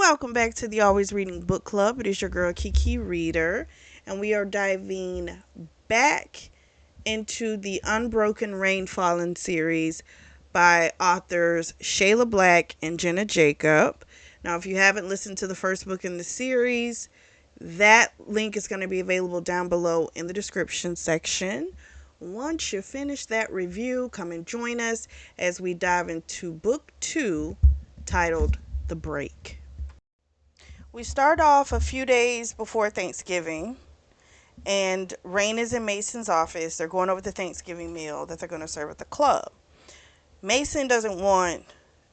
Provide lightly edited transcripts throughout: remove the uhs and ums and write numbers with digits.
Welcome back to the Always Reading Book Club. It is your girl Kiki Reader, and we are diving back into the Unbroken Rain Fallen series by authors Shayla Black and Jenna Jacob. Now, if you haven't listened to the first book in the series, that link is going to be available down below in the description section. Once you finish that review, come and join us as we dive into book 2, titled The Break. We start off a few days before Thanksgiving, and Rain is in Mason's office. They're going over the Thanksgiving meal that they're going to serve at the club. Mason doesn't want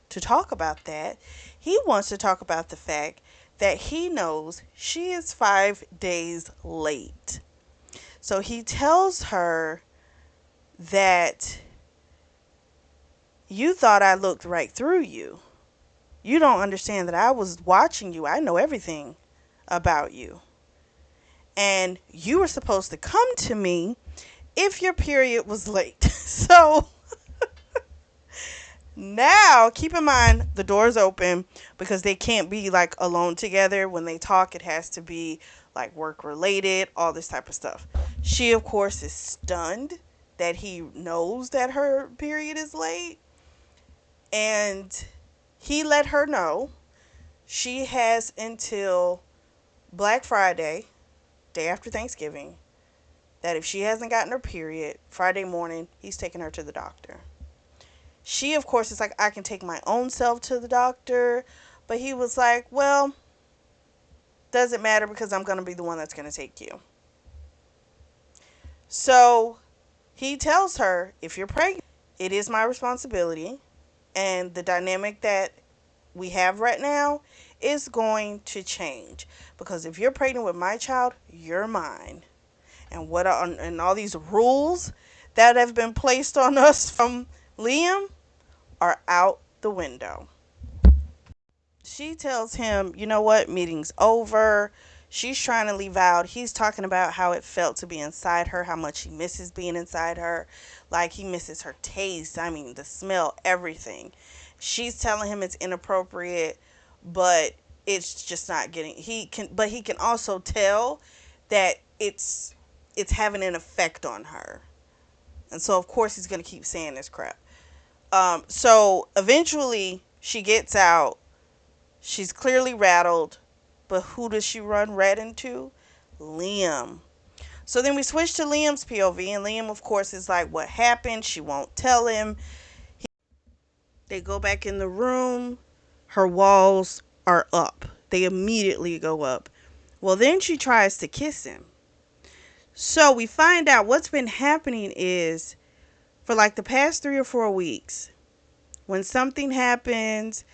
to talk about that. He wants to talk about the fact that he knows she is 5 days late. So he tells her that you thought I looked right through you. You don't understand that I was watching you. I know everything about you. And you were supposed to come to me if your period was late. So now, keep in mind, the door's open because they can't be like alone together. When they talk, it has to be like work related, all this type of stuff. She, of course, is stunned that he knows that her period is late. And he let her know she has until Black Friday, day after Thanksgiving, that if she hasn't gotten her period, Friday morning, he's taking her to the doctor. She, of course, is like, I can take my own self to the doctor. But he was like, well, doesn't matter because I'm going to be the one that's going to take you. So he tells her, if you're pregnant, it is my responsibility. And the dynamic that we have right now is going to change. Because if you're pregnant with my child, you're mine. And all these rules that have been placed on us from Liam are out the window. She tells him, you know what, meeting's over. She's trying to leave out. He's talking about how it felt to be inside her, how much he misses being inside her. Like he misses her taste. I mean, the smell, everything. She's telling him it's inappropriate, but it's just not getting, but he can also tell that it's having an effect on her. And so of course he's going to keep saying this crap. So eventually she gets out. She's clearly rattled, but who does she run right into? Liam. So then we switch to Liam's POV, and Liam, of course, is like, what happened? She won't tell him. They go back in the room. Her walls are up. They immediately go up. Well, then she tries to kiss him. So we find out what's been happening is for like the past 3 or 4 weeks, when something happens,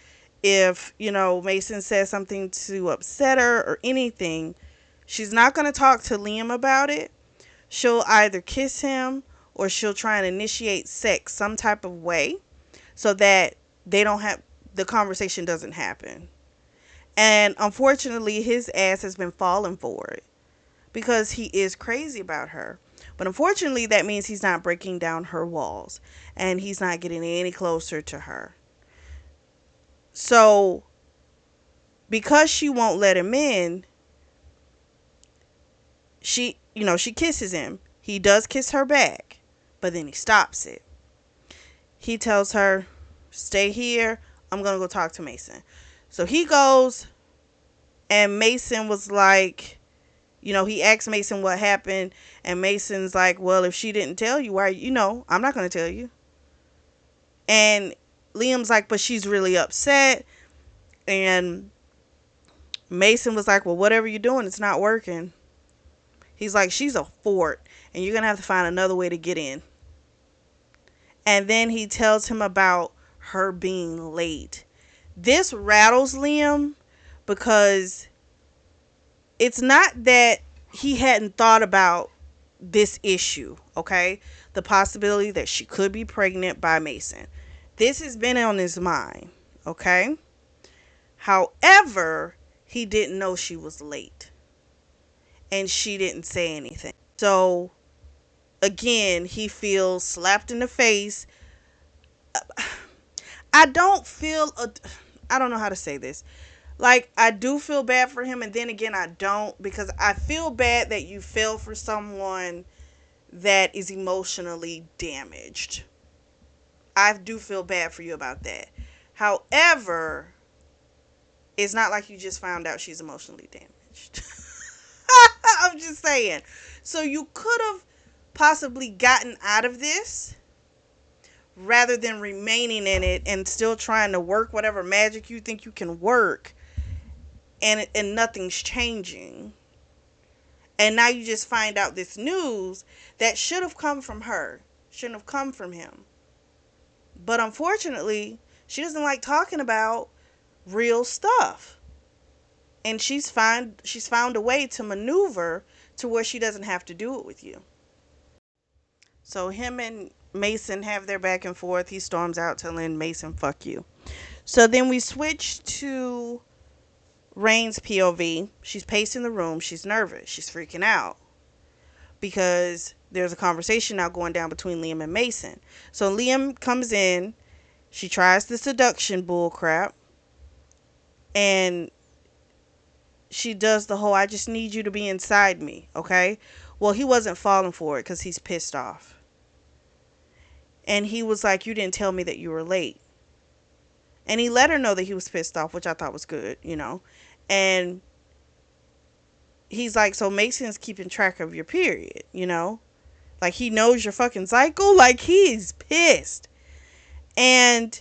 if, Mason says something to upset her or anything, she's not going to talk to Liam about it. She'll either kiss him or she'll try and initiate sex some type of way so that the conversation doesn't happen. And unfortunately, his ass has been falling for it because he is crazy about her. But unfortunately, that means he's not breaking down her walls and he's not getting any closer to her. So, because she won't let him in, she kisses him. He does kiss her back, but then he stops it. He tells her, stay here. I'm going to go talk to Mason. So he goes, and Mason was like, he asked Mason what happened, and Mason's like, well, if she didn't tell you, why, I'm not going to tell you. And Liam's like, but she's really upset. And Mason was like, well, whatever you're doing, it's not working. He's like, she's a fort, and you're going to have to find another way to get in. And then he tells him about her being late. This rattles Liam because it's not that he hadn't thought about this issue, okay? The possibility that she could be pregnant by Mason. This has been on his mind, okay? However, he didn't know she was late. And she didn't say anything. So, again, he feels slapped in the face. I don't know how to say this. Like, I do feel bad for him, and then again, I don't, because I feel bad that you fell for someone that is emotionally damaged. I do feel bad for you about that. However, it's not like you just found out she's emotionally damaged. I'm just saying. So you could have possibly gotten out of this rather than remaining in it and still trying to work whatever magic you think you can work, and nothing's changing. And now you just find out this news that should have come from her, shouldn't have come from him. But unfortunately, she doesn't like talking about real stuff. And she's found a way to maneuver to where she doesn't have to do it with you. So him and Mason have their back and forth. He storms out telling Mason, fuck you. So then we switch to Rain's POV. She's pacing the room. She's nervous. She's freaking out because there's a conversation now going down between Liam and Mason. So Liam comes in. She tries the seduction bull crap. And she does the whole, I just need you to be inside me, okay? Well, he wasn't falling for it because he's pissed off. And he was like, you didn't tell me that you were late. And he let her know that he was pissed off, which I thought was good, you know. And he's like, so Mason's keeping track of your period, you know. Like, he knows your fucking cycle. Like, he's pissed. And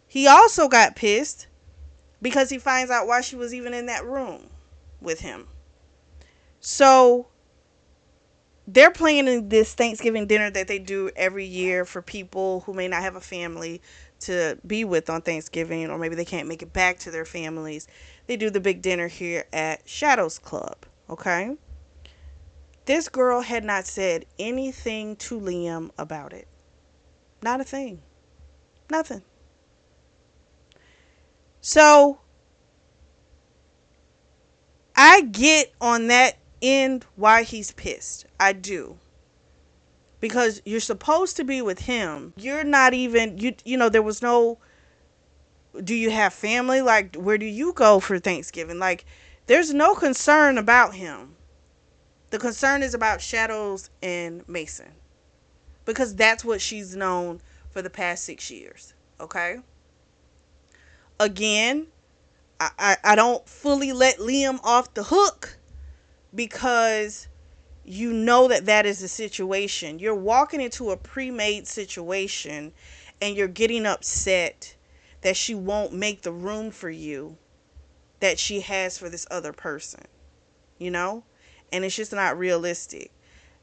he also got pissed because he finds out why she was even in that room with him. So they're planning this Thanksgiving dinner that they do every year for people who may not have a family to be with on Thanksgiving, or maybe they can't make it back to their families. They do the big dinner here at Shadows Club, okay? This girl had not said anything to Liam about it. Not a thing. Nothing. So I get on that end why he's pissed. I do. Because you're supposed to be with him. You're not even, you know, there was no, do you have family? Like, where do you go for Thanksgiving? Like, there's no concern about him. The concern is about Shadows and Mason. Because that's what she's known for the past 6 years. Okay? Again, I don't fully let Liam off the hook because you know that is the situation. You're walking into a pre-made situation and you're getting upset that she won't make the room for you that she has for this other person, you know? And it's just not realistic.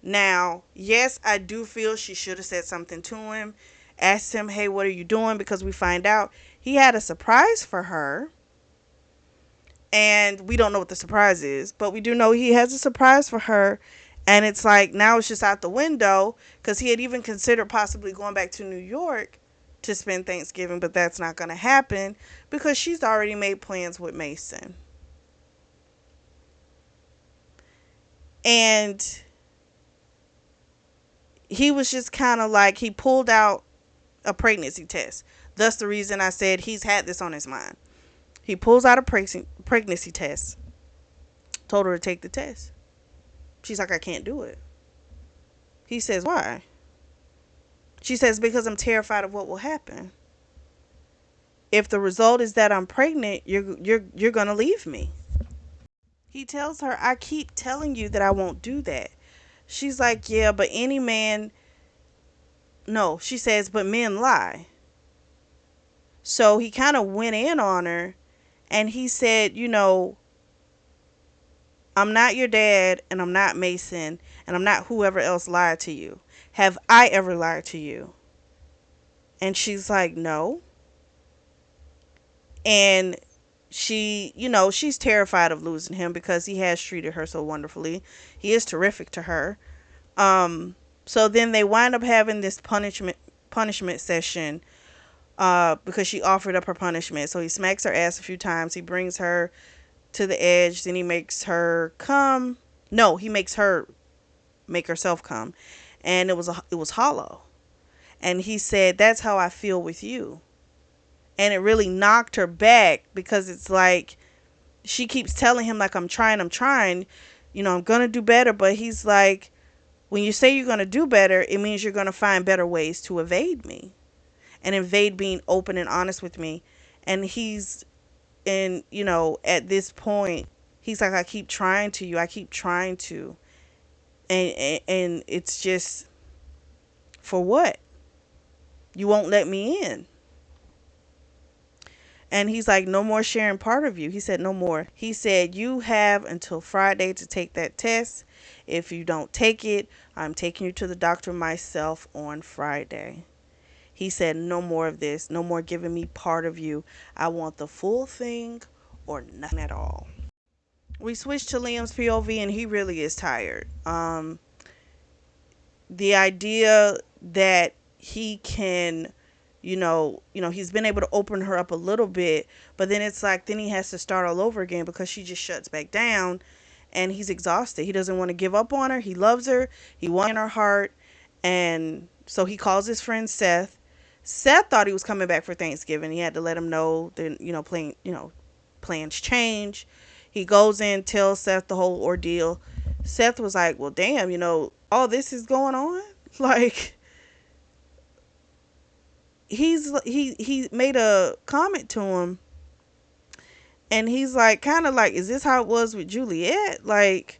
Now, yes, I do feel she should have said something to him, asked him, hey, what are you doing? Because we find out he had a surprise for her. And we don't know what the surprise is, but we do know he has a surprise for her. And it's like, now it's just out the window, because he had even considered possibly going back to New York to spend Thanksgiving, but that's not going to happen because she's already made plans with Mason. And he was just kind of like, he pulled out a pregnancy test. Thus the reason I said he's had this on his mind. He pulls out a pregnancy test. Told her to take the test. She's like, I can't do it. He says, why? She says, because I'm terrified of what will happen. If the result is that I'm pregnant, you're going to leave me. He tells her, I keep telling you that I won't do that. She's like, yeah, but any man... No, she says, but men lie. So he kind of went in on her, and he said, you know, I'm not your dad, and I'm not Mason, and I'm not whoever else lied to you. Have I ever lied to you? And she's like, no. And she, you know, she's terrified of losing him because he has treated her so wonderfully. He is terrific to her. So then they wind up having this punishment session because she offered up her punishment. So he smacks her ass a few times. He brings her to the edge. Then he makes her come. No, he makes her make herself come. And it was hollow. And he said, that's how I feel with you. And it really knocked her back because it's like, she keeps telling him like, I'm trying, I'm gonna do better. But he's like, when you say you're gonna do better, it means you're gonna find better ways to evade me and invade being open and honest with me. And he's and at this point, he's like, I keep trying to you, I keep trying to, and it's just, for what? You won't let me in. And he's like, no more sharing part of you. He said, no more. He said, you have until Friday to take that test. If you don't take it, I'm taking you to the doctor myself on Friday. He said, no more of this. No more giving me part of you. I want the full thing or nothing at all. We switched to Liam's POV, and he really is tired. The idea that he can, he's been able to open her up a little bit, but then it's like, then he has to start all over again because she just shuts back down, and he's exhausted. He doesn't want to give up on her. He loves her. He wants in her heart. And so he calls his friend Seth. Seth thought he was coming back for Thanksgiving. He had to let him know that, plans change. He goes in, tells Seth the whole ordeal. Seth was like, well, damn, all this is going on. Like, he made a comment to him, and he's like, kind of like, is this how it was with Juliet? Like,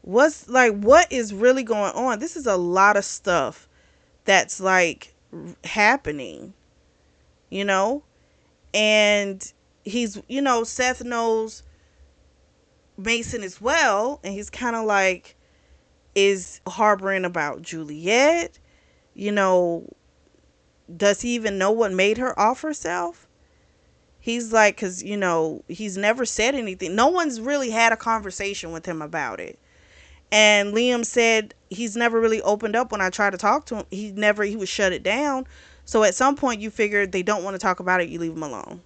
what is really going on? This is a lot of stuff that's like happening, you know? And he's, Seth knows Mason as well, and he's kind of like, is harboring about Juliet, you know, does he even know what made her off herself? He's like, because, he's never said anything. No one's really had a conversation with him about it. And Liam said he's never really opened up when I tried to talk to him. He would shut it down. So at some point you figure they don't want to talk about it, you leave them alone.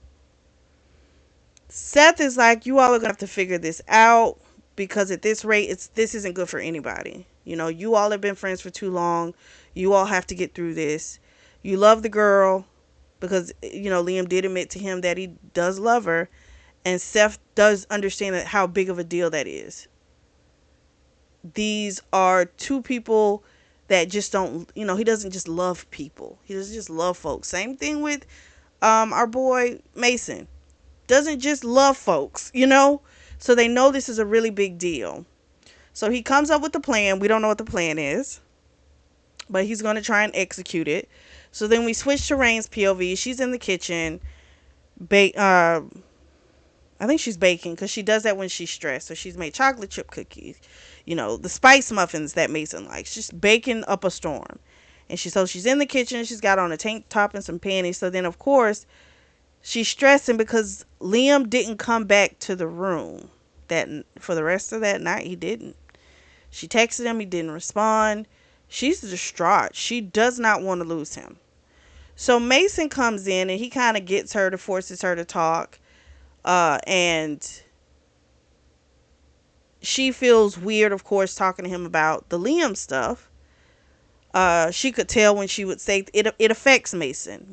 Seth is like, you all are going to have to figure this out, because at this rate, this isn't good for anybody. You all have been friends for too long. You all have to get through this. You love the girl, because, Liam did admit to him that he does love her. And Seth does understand that how big of a deal that is. These are two people that just don't, he doesn't just love people. He doesn't just love folks. Same thing with our boy Mason. Doesn't just love folks, So they know this is a really big deal. So he comes up with the plan. We don't know what the plan is, but he's going to try and execute it. So then we switch to Rain's POV. She's in the kitchen. I think she's baking, because she does that when she's stressed. So she's made chocolate chip cookies, the spice muffins that Mason likes. She's baking up a storm. And she's in the kitchen. She's got on a tank top and some panties. So then, of course, she's stressing because Liam didn't come back to the room for the rest of that night. He didn't. She texted him. He didn't respond. She's distraught. She does not want to lose him. So Mason comes in, and he kind of forces her to talk. And she feels weird, of course, talking to him about the Liam stuff. She could tell when she would say it affects Mason,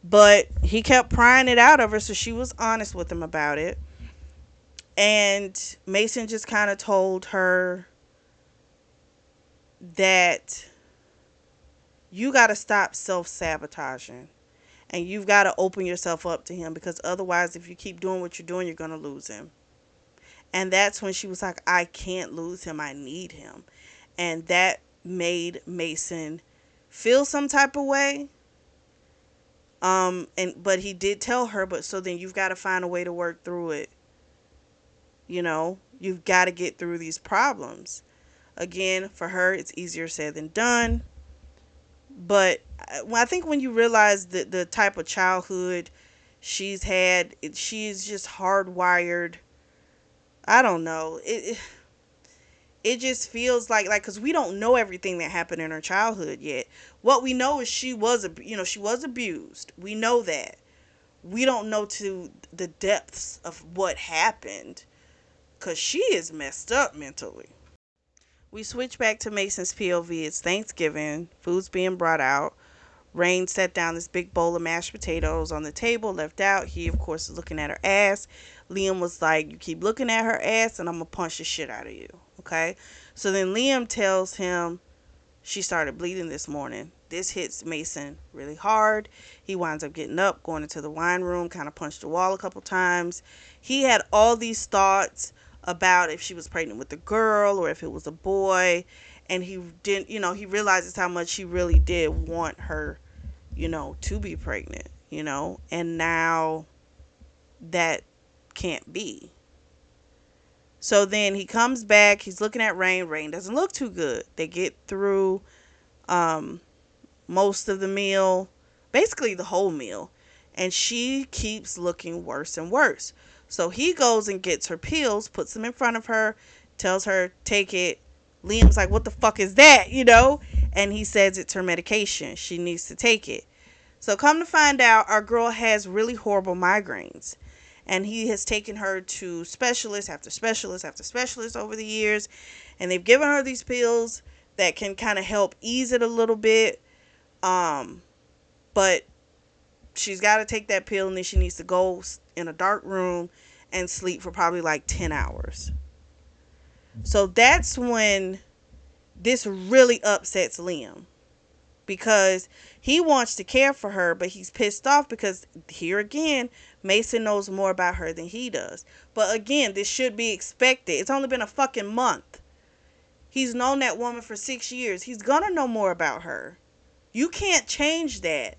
but he kept prying it out of her. So she was honest with him about it. And Mason just kind of told her that you got to stop self-sabotaging. And you've got to open yourself up to him, because otherwise, if you keep doing what you're doing, you're going to lose him. And that's when she was like, I can't lose him. I need him. And that made Mason feel some type of way. But he did tell her, but so then you've got to find a way to work through it. You've got to get through these problems. Again, for her, it's easier said than done. But I think when you realize the type of childhood she's had, she's just hardwired. I don't know. It just feels like, because we don't know everything that happened in her childhood yet. What we know is she was abused. We know that. We don't know to the depths of what happened, because she is messed up mentally. We switch back to Mason's POV. It's Thanksgiving. Food's being brought out. Rain set down this big bowl of mashed potatoes on the table, left out. He, of course, is looking at her ass. Liam was like, "You keep looking at her ass, and I'm gonna punch the shit out of you." Okay? So then Liam tells him she started bleeding this morning. This hits Mason really hard. He winds up getting up, going into the wine room, kind of punched the wall a couple times. He had all these thoughts about if she was pregnant with a girl or if it was a boy. And he didn't, he realizes how much he really did want her, to be pregnant, and now that can't be. So then he comes back, he's looking at Rain. Rain doesn't look too good. They get through um, most of the meal, basically the whole meal, and she keeps looking worse and worse. So he goes and gets her pills, puts them in front of her, tells her, take it. Liam's like, what the fuck is that, And he says it's her medication. She needs to take it. So come to find out, our girl has really horrible migraines. And he has taken her to specialist after specialist after specialist over the years. And they've given her these pills that can kind of help ease it a little bit. But she's got to take that pill, and then she needs to go in a dark room and sleep for probably like 10 hours. So that's when this really upsets Liam, because he wants to care for her, but he's pissed off because here again, Mason knows more about her than he does. But again, this should be expected. It's only been a fucking month. He's known that woman for 6 years. He's gonna know more about her. You can't change that.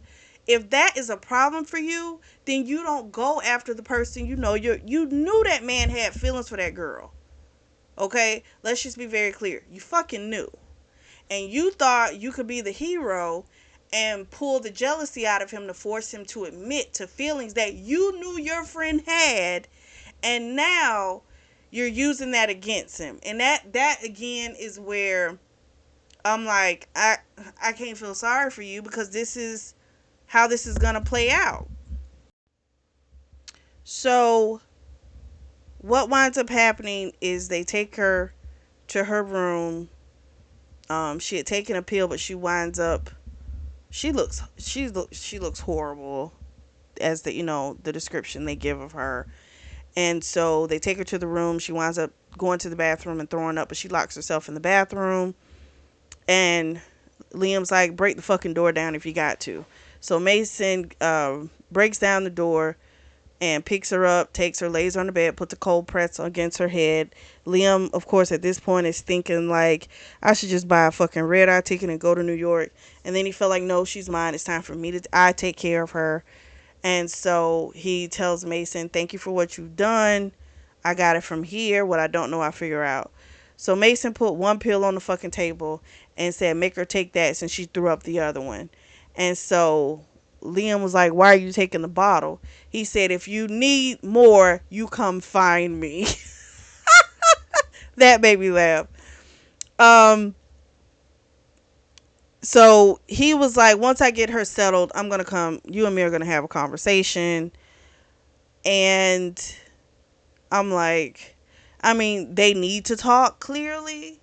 If that is a problem for you, then you don't go after the person you know. You knew that man had feelings for that girl. Okay? Let's just be very clear. You fucking knew. And you thought you could be the hero and pull the jealousy out of him to force him to admit to feelings that you knew your friend had, and now you're using that against him. And that again is where I'm like, I can't feel sorry for you, because this is how this is going to play out. So what winds up happening is they take her to her room. She had taken a pill, but she winds up, she looks horrible, as the description they give of her. And so they take her to the room. She winds up going to the bathroom and throwing up, but she locks herself in the bathroom. And Liam's like, break the fucking door down if you got to. So Mason breaks down the door and picks her up, takes her, lays her on the bed, puts a cold press against her head. Liam, of course, at this point is thinking like, I should just buy a fucking red-eye ticket and go to New York. And then he felt like, no, she's mine. It's time for me to, I take care of her. And so he tells Mason, thank you for what you've done. I got it from here. What I don't know, I figure out. So Mason put one pill on the fucking table and said, make her take that, since she threw up the other one. And so Liam was like, why are you taking the bottle? He said, if you need more, you come find me. That made me laugh. So he was like, once I get her settled, I'm going to come, you and me are going to have a conversation. And I'm like, I mean, they need to talk clearly,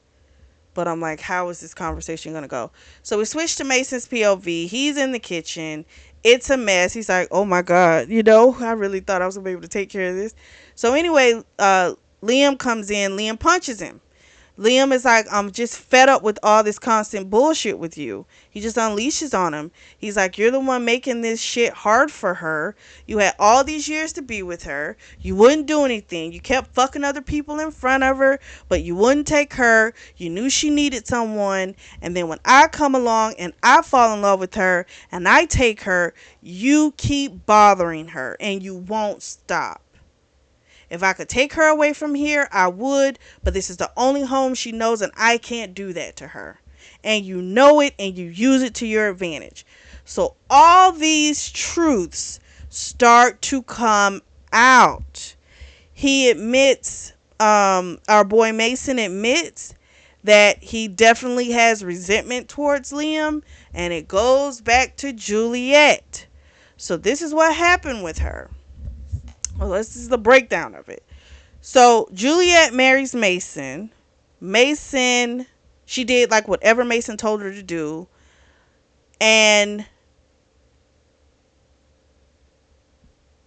but I'm like, how is this conversation going to go? So we switched to Mason's POV. He's in the kitchen. It's a mess. He's like, oh my God, I really thought I was going to be able to take care of this. So anyway, Liam comes in. Liam punches him. Liam is like, I'm just fed up with all this constant bullshit with you. He just unleashes on him. He's like, you're the one making this shit hard for her. You had all these years to be with her. You wouldn't do anything. You kept fucking other people in front of her, but you wouldn't take her. You knew she needed someone. And then when I come along and I fall in love with her and I take her, you keep bothering her and you won't stop. If I could take her away from here, I would, but this is the only home she knows, and I can't do that to her. And you know it, and you use it to your advantage. So all these truths start to come out. He admits, our boy Mason admits that he definitely has resentment towards Liam, and it goes back to Juliet. So this is what happened with her. Well, this is the breakdown of it. So Juliet marries Mason. Mason, she did like whatever Mason told her to do. And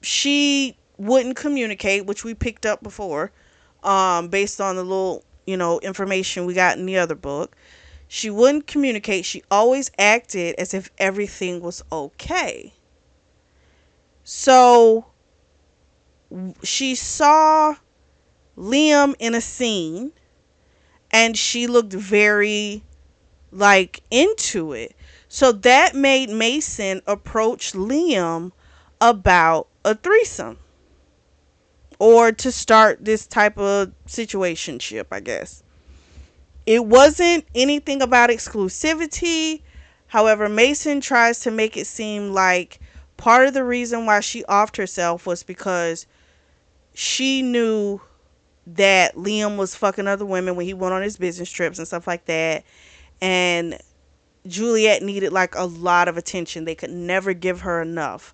she wouldn't communicate, which we picked up before, based on the little, information we got in the other book. She wouldn't communicate. She always acted as if everything was okay. So she saw Liam in a scene and she looked very like into it. So that made Mason approach Liam about a threesome or to start this type of situationship, I guess. It wasn't anything about exclusivity. However, Mason tries to make it seem like part of the reason why she offed herself was because she knew that Liam was fucking other women when he went on his business trips and stuff like that. And Juliet needed like a lot of attention. They could never give her enough.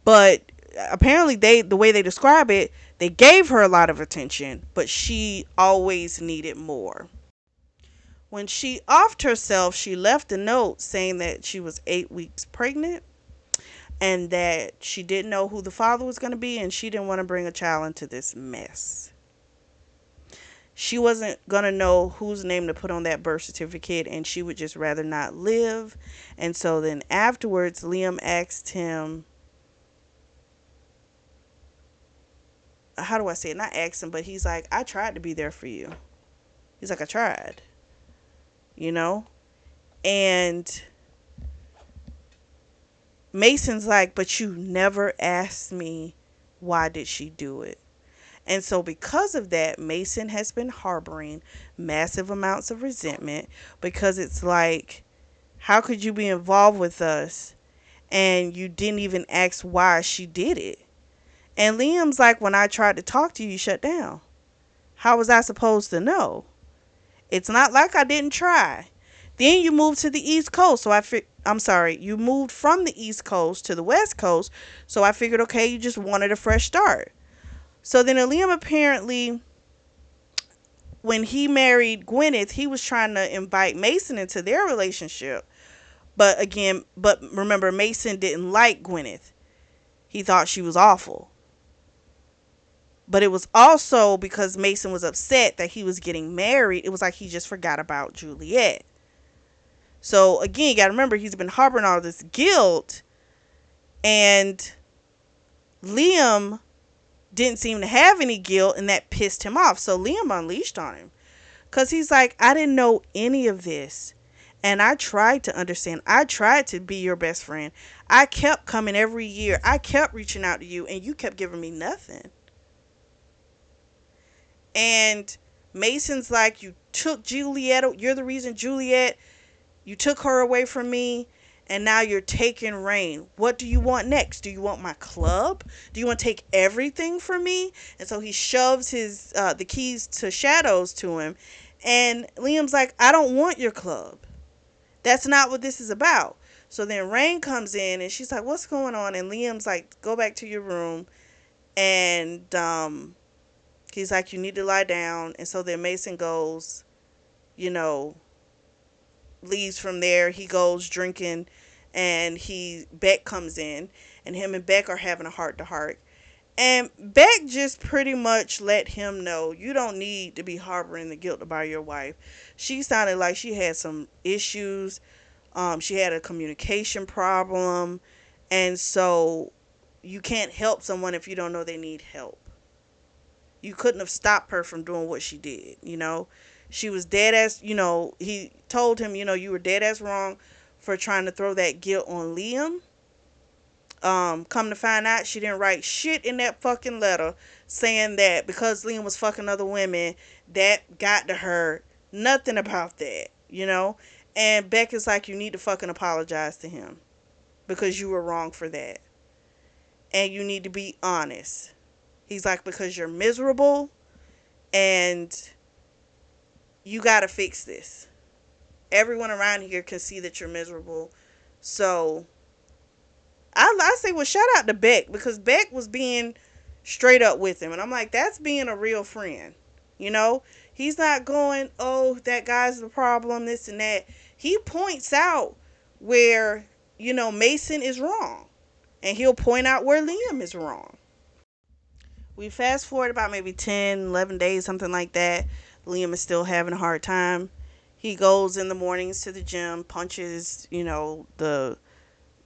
But apparently the way they describe it, they gave her a lot of attention, but she always needed more. When she offed herself, she left a note saying that she was 8 weeks pregnant and that she didn't know who the father was going to be and she didn't want to bring a child into this mess. She wasn't going to know whose name to put on that birth certificate and she would just rather not live. And so then afterwards, Liam asked him, how do I say it? Not asked him, but he's like, I tried to be there for you. He's like, I tried, you know? And Mason's like, but you never asked me why did she do it. And so because of that, Mason has been harboring massive amounts of resentment because it's like, how could you be involved with us and you didn't even ask why she did it? And Liam's like, when I tried to talk to you, you shut down. How was I supposed to know? It's not like I didn't try. Then you moved to the East Coast, so I'm sorry, you moved from the East Coast to the West Coast, so I figured, okay, you just wanted a fresh start. So then Liam apparently, when he married Gwyneth, he was trying to invite Mason into their relationship. But remember, Mason didn't like Gwyneth. He thought she was awful. But it was also because Mason was upset that he was getting married. It was like he just forgot about Juliet. So again, you got to remember, he's been harboring all this guilt. And Liam didn't seem to have any guilt, and that pissed him off. So Liam unleashed on him. Because he's like, I didn't know any of this. And I tried to understand. I tried to be your best friend. I kept coming every year. I kept reaching out to you, and you kept giving me nothing. And Mason's like, you took Juliet. You're the reason Juliet, you took her away from me. And now you're taking Rain. What do you want next? Do you want my club? Do you want to take everything from me? And so he shoves his the keys to Shadows to him. And Liam's like, I don't want your club. That's not what this is about. So then Rain comes in and she's like, what's going on? And Liam's like, go back to your room. And he's like, you need to lie down. And so then Mason goes, leaves from there. He goes drinking, and Beck comes in, and him and Beck are having a heart to heart. And Beck just pretty much let him know, you don't need to be harboring the guilt about your wife. She sounded like she had some issues. She had a communication problem, and so you can't help someone if you don't know they need help. You couldn't have stopped her from doing what she did, She was dead ass, he told him, you were dead ass wrong for trying to throw that guilt on Liam. Come to find out, she didn't write shit in that fucking letter saying that because Liam was fucking other women, that got to her. Nothing about that, And Beck is like, you need to fucking apologize to him because you were wrong for that. And you need to be honest. He's like, because you're miserable and you got to fix this. Everyone around here can see that you're miserable. So I say, well, shout out to Beck, because Beck was being straight up with him. And I'm like, that's being a real friend. He's not going, oh, that guy's the problem, this and that. He points out where, Mason is wrong. and he'll point out where Liam is wrong. We fast forward about maybe 10, 11 days, something like that. Liam is still having a hard time. He goes in the mornings to the gym, punches, the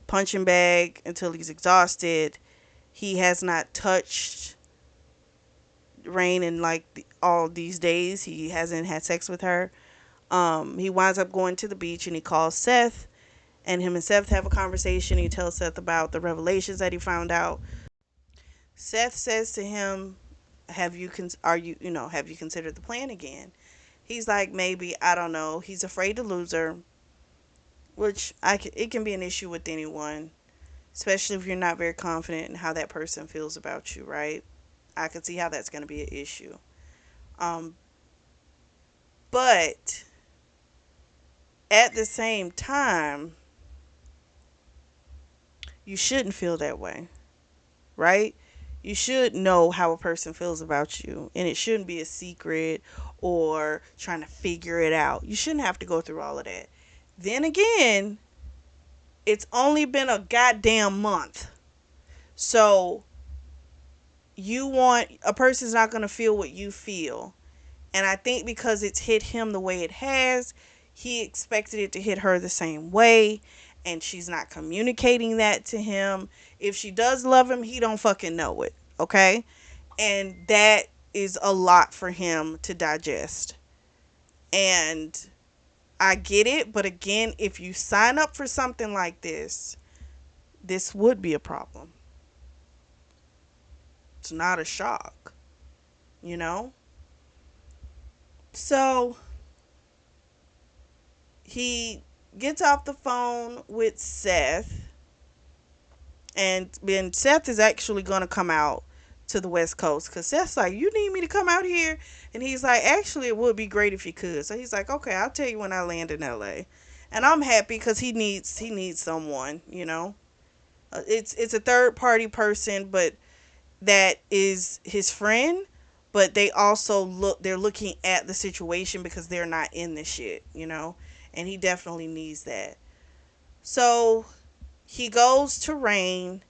punching bag until he's exhausted. He has not touched Rain in like all these days. He hasn't had sex with her. He winds up going to the beach and he calls Seth, and him and Seth have a conversation. He tells Seth about the revelations that he found out. Seth says to him, "Have you are you have you considered the plan again?" He's like, "Maybe, I don't know." He's afraid to lose her, which it can be an issue with anyone, especially if you're not very confident in how that person feels about you, right? I could see how that's going to be an issue. Um, but at the same time, you shouldn't feel that way, right? You should know how a person feels about you, and it shouldn't be a secret or trying to figure it out. You shouldn't have to go through all of that. Then again, it's only been a goddamn month. So you want a person's not going to feel what you feel. And I think because it's hit him the way it has, he expected it to hit her the same way, and she's not communicating that to him. If she does love him, he don't fucking know it, okay? And that is a lot for him to digest. And I get it, but again, if you sign up for something like this would be a problem. It's not a shock, you know? So he gets off the phone with Seth, and then Seth is actually going to come out to the West Coast because Seth's like, "You need me to come out here?" And he's like, "Actually, it would be great if you could." So he's like, "Okay, I'll tell you when I land in LA." And I'm happy because he needs someone, you know. It's a third party person, but that is his friend. But they're looking at the situation because they're not in the shit, you know. And he definitely needs that. So he goes to Rain,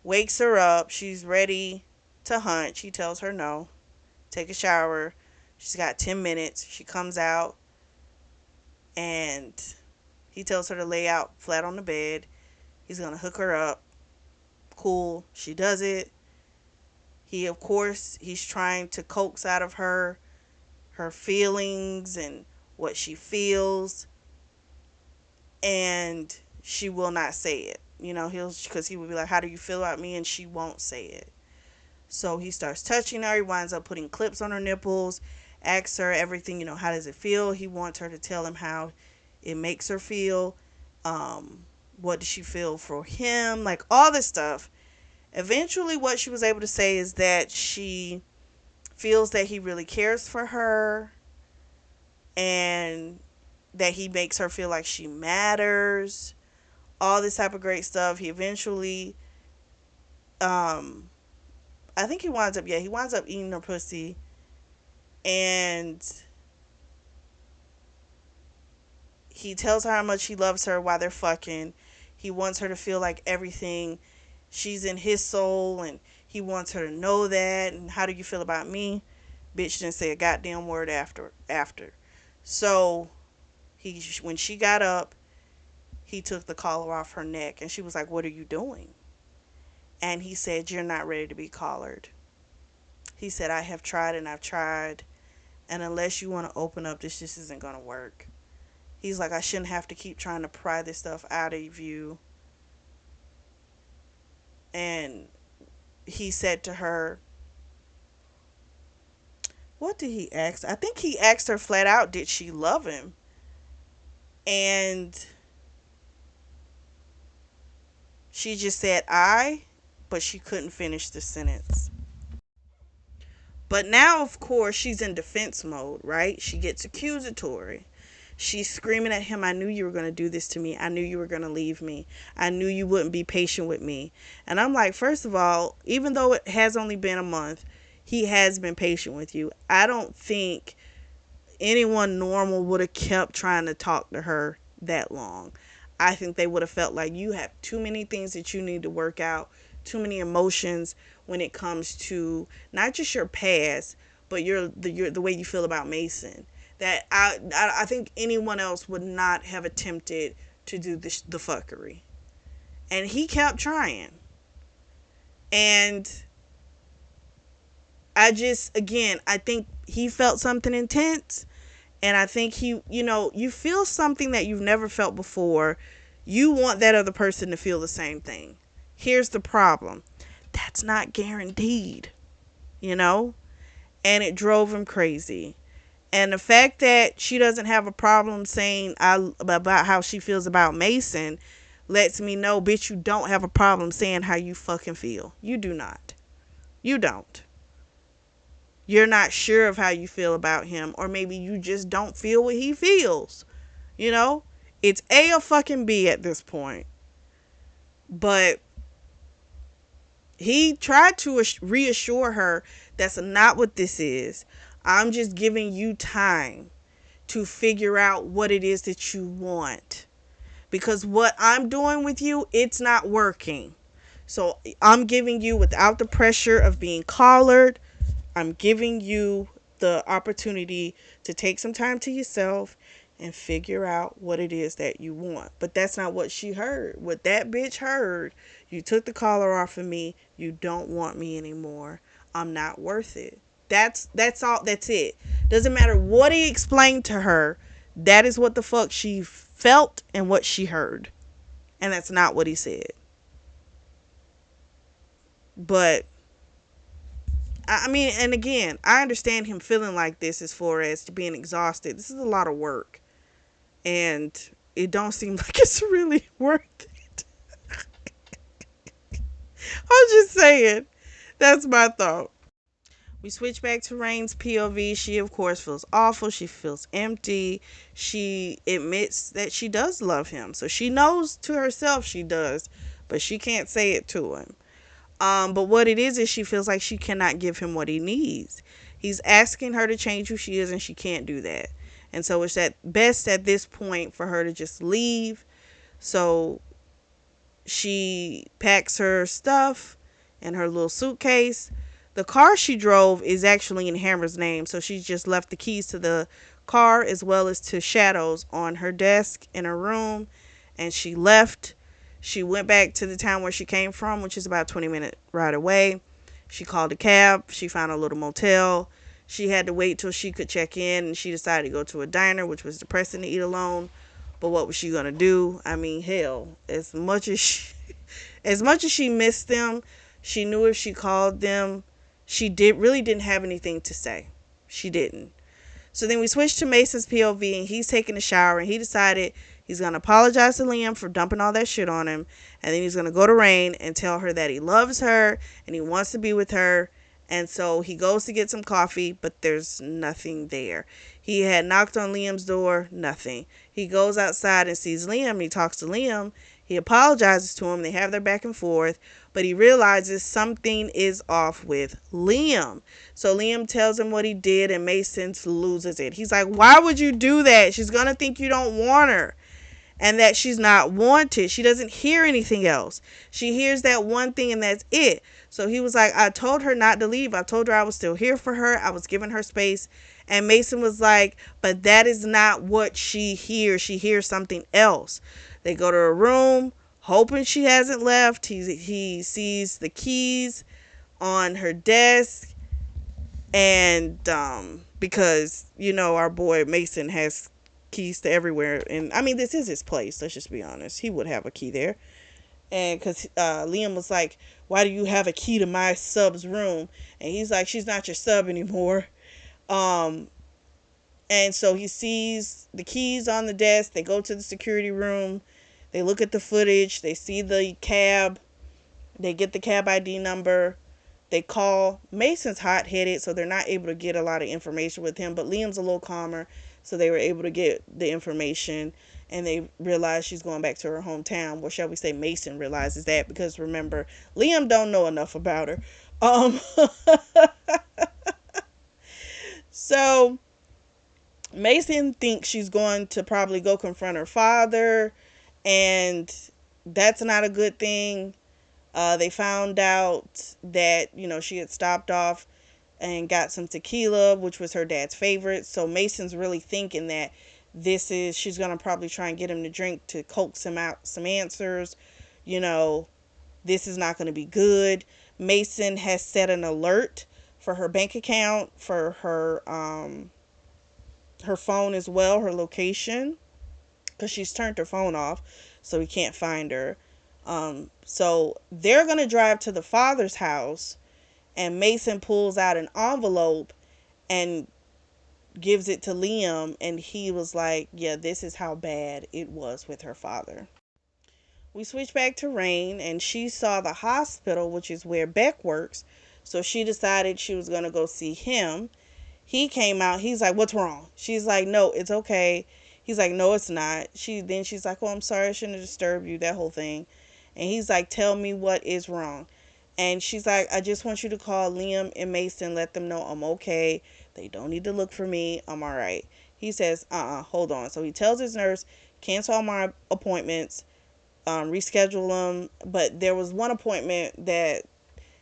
wakes her up. She's ready to hunt. He tells her no. Take a shower. She's got 10 minutes. She comes out and he tells her to lay out flat on the bed. He's going to hook her up. Cool. She does it. Of course, he's trying to coax out of her feelings and what she feels, and she will not say it. Because he would be like, "How do you feel about me?" And she won't say it. So he starts touching her. He winds up putting clips on her nipples, asks her everything, how does it feel? He wants her to tell him how it makes her feel. What does she feel for him? Like all this stuff. Eventually, what she was able to say is that she feels that he really cares for her and that he makes her feel like she matters. All this type of great stuff. He eventually, I think he winds up eating her pussy, and he tells her how much he loves her while they're fucking. He wants her to feel like everything, she's in his soul, and he wants her to know that. And how do you feel about me? Bitch didn't say a goddamn word after. So when she got up, he took the collar off her neck, and she was like, "What are you doing?" And he said, "You're not ready to be collared." He said, "I have tried and I've tried, and unless you want to open up, this just isn't going to work." He's like, "I shouldn't have to keep trying to pry this stuff out of you." And he said to her, what did he ask? I think he asked her flat out, did she love him? And she just said, but she couldn't finish the sentence. But now, of course, she's in defense mode, right? She gets accusatory. She's screaming at him, "I knew you were going to do this to me. I knew you were going to leave me. I knew you wouldn't be patient with me." And I'm like, first of all, even though it has only been a month, he has been patient with you. I don't think anyone normal would have kept trying to talk to her that long. I think they would have felt like you have too many things that you need to work out, too many emotions when it comes to not just your past, but the way you feel about Mason. That I think anyone else would not have attempted to do the fuckery, and he kept trying. And I just, again, I think he felt something intense. And I think you feel something that you've never felt before. You want that other person to feel the same thing. Here's the problem: that's not guaranteed, you know? And it drove him crazy. And the fact that she doesn't have a problem saying about how she feels about Mason lets me know, bitch, you don't have a problem saying how you fucking feel. You do not. You don't. You're not sure of how you feel about him, or maybe you just don't feel what he feels. You know, it's A or fucking B at this point. But he tried to reassure her that's not what this is. I'm just giving you time to figure out what it is that you want. Because what I'm doing with you, it's not working. So I'm giving you, without the pressure of being collared, I'm giving you the opportunity to take some time to yourself and figure out what it is that you want. But that's not what she heard. What that bitch heard: you took the collar off of me. You don't want me anymore. I'm not worth it. That's all. That's it. Doesn't matter what he explained to her. That is what the fuck she felt and what she heard. And that's not what he said. But I mean, and again, I understand him feeling like this as far as being exhausted. This is a lot of work, and it don't seem like it's really worth it. I'm just saying. That's my thought. We switch back to Rain's POV. She, of course, feels awful. She feels empty. She admits that she does love him. So she knows to herself she does, but she can't say it to him. But what it is she feels like she cannot give him what he needs. He's asking her to change who she is, and she can't do that. And so it's at best at this point for her to just leave. So she packs her stuff in her little suitcase. The car she drove is actually in Hammer's name, so she just left the keys to the car as well as to Shadow's on her desk in her room, and she left. She went back to the town where she came from, which is about a 20-minute ride away. She called a cab. She found a little motel. She had to wait till she could check in, and she decided to go to a diner, which was depressing to eat alone. But what was she gonna do? I mean, hell, as much as she missed them, she knew if she called them, she didn't have anything to say. She didn't. So then we switched to Mason's POV, and he's taking a shower, and he decided he's going to apologize to Liam for dumping all that shit on him, and then he's going to go to Rain and tell her that he loves her and he wants to be with her. And so he goes to get some coffee, but there's nothing there. He had knocked on Liam's door, nothing. He goes outside and sees Liam. He talks to Liam. He apologizes to him. They have their back and forth, but he realizes something is off with Liam. So Liam tells him what he did, and Mason loses it. He's like, why would you do that? She's going to think you don't want her, and that she's not wanted. She doesn't hear anything else. She hears that one thing, and that's it. So he was like, I told her not to leave. I told her I was still here for her. I was giving her space. And Mason was like, but that is not what she hears. She hears something else. They go to her room, hoping she hasn't left. He sees the keys on her desk. And because, our boy Mason has keys to everywhere. And I mean, this is his place. Let's just be honest. He would have a key there. And because Liam was like, why do you have a key to my sub's room? And he's like, she's not your sub anymore. And so he sees the keys on the desk. They go to the security room. They look at the footage. They see the cab. They get the cab ID number. They call. Mason's hot-headed, so they're not able to get a lot of information with him. But Liam's a little calmer, so they were able to get the information. And they realize she's going back to her hometown. Well, shall we say Mason realizes that, because remember, Liam don't know enough about her. So Mason thinks she's going to probably go confront her father, and that's not a good thing. They found out that, she had stopped off and got some tequila, which was her dad's favorite. So Mason's really thinking that she's going to probably try and get him to drink to coax him out some answers. You know, this is not going to be good. Mason has set an alert for her bank account, for her phone as well, her location, because she's turned her phone off, so he can't find her. So they're going to drive to the father's house, and Mason pulls out an envelope and gives it to Liam, and he was like, yeah, this is how bad it was with her father. We switch back to Rain, and she saw the hospital, which is where Beck works, so she decided she was going to go see him. He came out. He's like, what's wrong? She's like, no, it's okay. He's like, no, it's not. She's like, oh, I'm sorry, I shouldn't have disturbed you, that whole thing. And he's like, tell me what is wrong. And she's like, I just want you to call Liam and Mason, let them know I'm okay. They don't need to look for me. I'm all right. He says, hold on. So he tells his nurse, cancel all my appointments, reschedule them. But there was one appointment that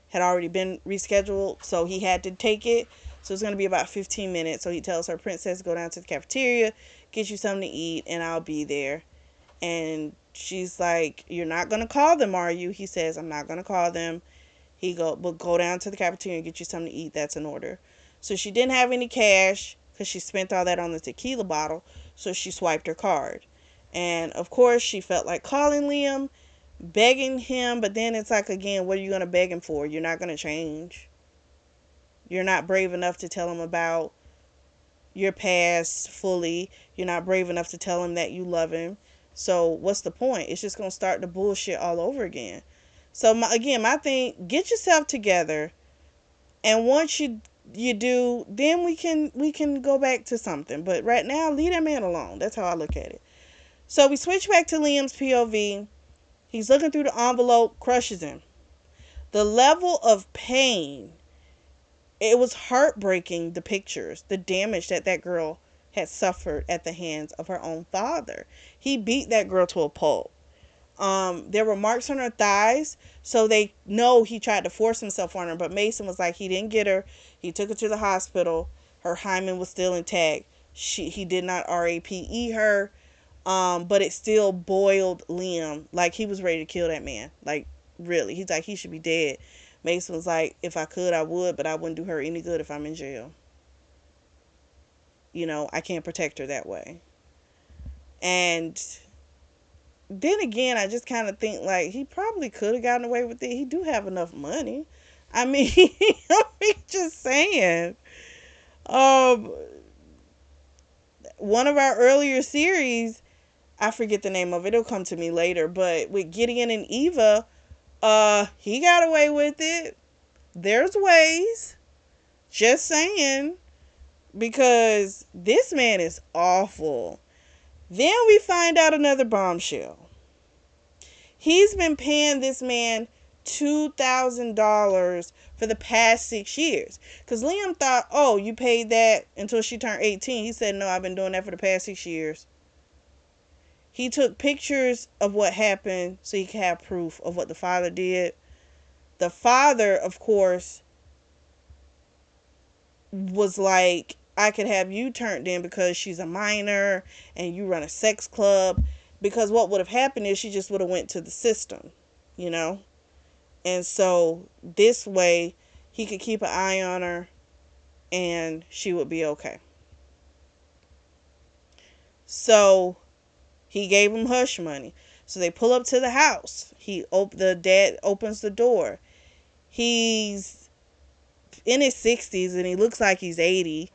had already been rescheduled, so he had to take it. So it's going to be about 15 minutes. So he tells her, Princess, go down to the cafeteria, get you something to eat, and I'll be there. And she's like, you're not going to call them, are you? He says, I'm not going to call them. But go down to the cafeteria and get you something to eat. That's an order. So she didn't have any cash because she spent all that on the tequila bottle. So she swiped her card. And of course, she felt like calling Liam, begging him. But then it's like, again, what are you going to beg him for? You're not going to change. You're not brave enough to tell him about your past fully. You're not brave enough to tell him that you love him. So what's the point? It's just going to start the bullshit all over again. So my thing, get yourself together, and once you do, then we can go back to something. But right now, leave that man alone. That's how I look at it. So we switch back to Liam's POV. He's looking through the envelope, crushes him. The level of pain, it was heartbreaking. The pictures, the damage that girl had suffered at the hands of her own father. He beat that girl to a pulp. There were marks on her thighs, so they know he tried to force himself on her, but Mason was like, he didn't get her. He took her to the hospital. Her hymen was still intact. He did not RAPE her, but it still boiled Liam. Like, he was ready to kill that man. Like, really. He's like, he should be dead. Mason was like, if I could, I would, but I wouldn't do her any good if I'm in jail. I can't protect her that way. And then again, I just kind of think like he probably could have gotten away with it. He do have enough money. I mean, just saying. Um, One of our earlier series, I forget the name of it. It'll come to me later. But with Gideon and Eva, he got away with it. There's ways. Just saying. Because this man is awful. Then we find out another bombshell. He's been paying this man $2,000 for the past 6 years. Because Liam thought, oh, you paid that until she turned 18. He said, no, I've been doing that for the past 6 years. He took pictures of what happened so he could have proof of what the father did. The father, of course, was like, I could have you turned in because she's a minor and you run a sex club. Because what would have happened is she just would have went to the system, you know. And so this way he could keep an eye on her and she would be okay. So he gave him hush money. So they pull up to the house. The dad opens the door. He's in his 60s and he looks like he's 80.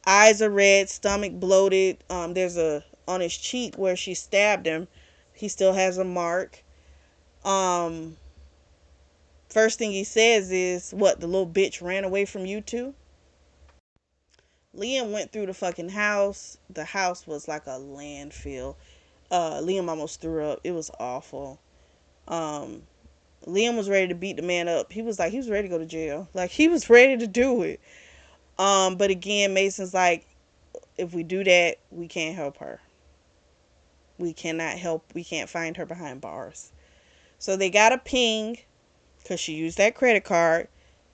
Eyes are red, stomach bloated. There's on his cheek where she stabbed him. He still has a mark. First thing he says is, what, the little bitch ran away from you too? Liam went through the fucking house. The house was like a landfill. Liam almost threw up. It was awful. Um, Liam was ready to beat the man up. He was ready to go to jail. Like, he was ready to do it. But again, Mason's like, if we do that, we can't help her. We cannot help. We can't find her behind bars. So they got a ping because she used that credit card.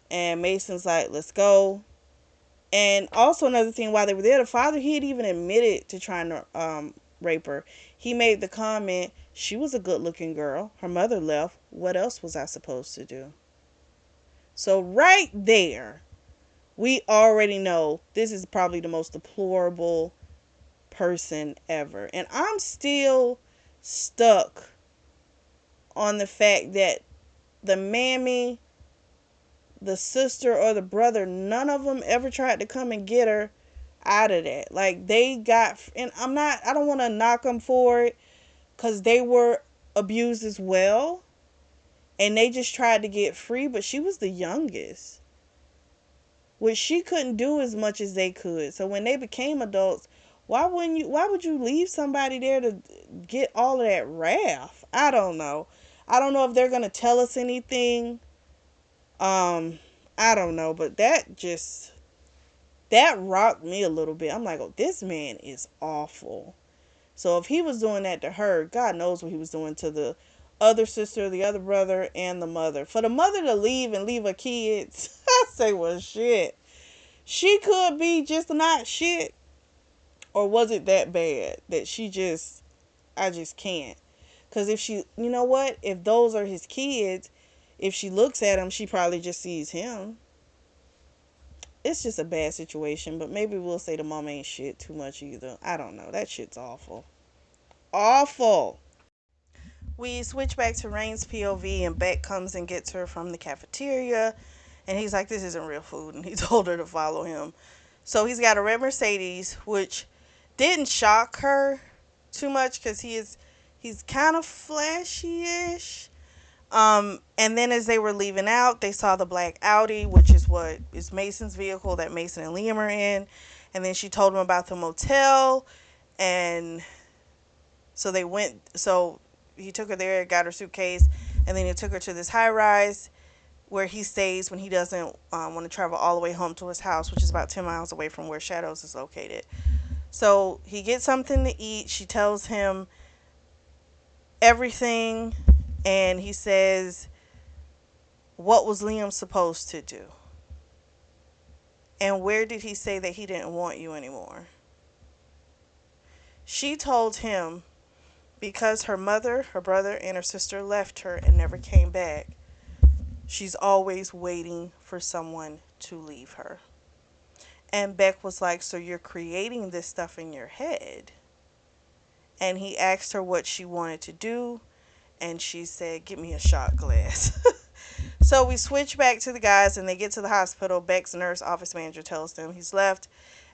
And Mason's like, let's go. And also another thing, while they were there, the father, he had even admitted to trying to rape her. He made the comment, she was a good looking girl. Her mother left. What else was I supposed to do? So right there, we already know this is probably the most deplorable person ever. And I'm still stuck on the fact that the mammy, the sister, or the brother, none of them ever tried to come and get her out of that. Like, they got, and I don't want to knock them for it because they were abused as well. And they just tried to get free, but she was the youngest, which she couldn't do as much as they could. So when they became adults, why would you leave somebody there to get all of that wrath? I don't know. I don't know if they're going to tell us anything. Um, I don't know, but that rocked me a little bit. I'm like, oh, this man is awful. So if he was doing that to her, God knows what he was doing to the other sister, the other brother, and the mother. For the mother to leave and leave her kids, I say, well, shit. She could be just not shit. Or was it that bad that I just can't. Because if she, you know what? If those are his kids, if she looks at him, she probably just sees him. It's just a bad situation, but maybe we'll say the mom ain't shit too much either. I don't know. That shit's awful. Awful. We switch back to Rain's POV, and Beck comes and gets her from the cafeteria. And he's like, this isn't real food. And he told her to follow him. So he's got a red Mercedes, which didn't shock her too much because he's kind of flashy-ish. And then as they were leaving out, they saw the black Audi, which is what is Mason's vehicle that Mason and Liam are in. And then she told him about the motel, and so he took her there, got her suitcase, and then he took her to this high rise where he stays when he doesn't want to travel all the way home to his house, which is about 10 miles away from where Shadows is located. So he gets something to eat. She tells him everything, and he says, what was Liam supposed to do? And where did he say that he didn't want you anymore? She told him because her mother, her brother, and her sister left her and never came back, she's always waiting for someone to leave her. And Beck was like, so you're creating this stuff in your head? And he asked her what she wanted to do, and she said, give me a shot glass. So we switch back to the guys, and they get to the hospital. Beck's nurse office manager tells them he's left.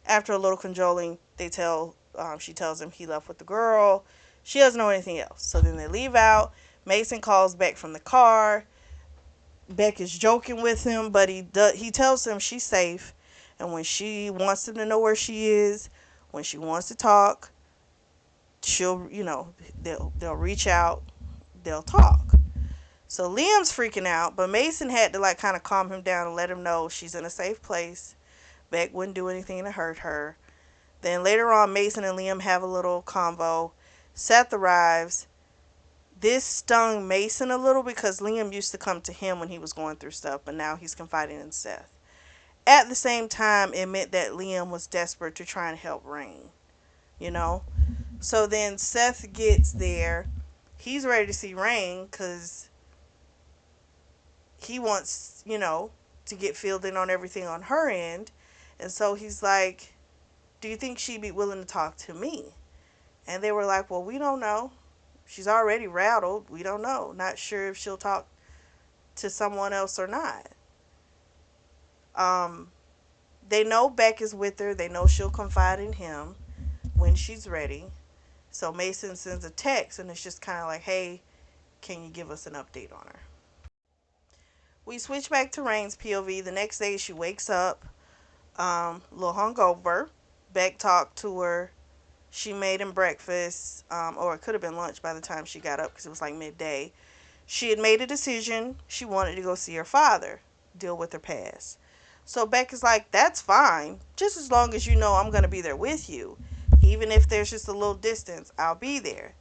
After a little cajoling, she tells him he left with the girl. She doesn't know anything else. So then they leave out. Mason calls Beck from the car. Beck is joking with him, but he tells him she's safe, and when she wants him to know where she is, when she wants to talk, they'll reach out, they'll talk. So Liam's freaking out, but Mason had to kind of calm him down and let him know she's in a safe place. Beck wouldn't do anything to hurt her. Then later on, Mason and Liam have a little convo. Seth arrives. This stung Mason a little because Liam used to come to him when he was going through stuff, but now he's confiding in Seth. At the same time, it meant that Liam was desperate to try and help Rain, you know? So then Seth gets there. He's ready to see Rain because he wants, to get filled in on everything on her end. And so he's like, do you think she'd be willing to talk to me? And they were like, well, we don't know. She's already rattled. We don't know. Not sure if she'll talk to someone else or not. They know Beck is with her. They know she'll confide in him when she's ready. So Mason sends a text, and it's just kind of like, hey, can you give us an update on her? We switch back to Rain's POV. The next day she wakes up, a little hungover. Beck talked to her. She made him breakfast, or it could have been lunch by the time she got up because it was like midday. She had made a decision. She wanted to go see her father, deal with her past. So Beck is like, that's fine, just as long as you know I'm going to be there with you. Even if there's just a little distance, I'll be there.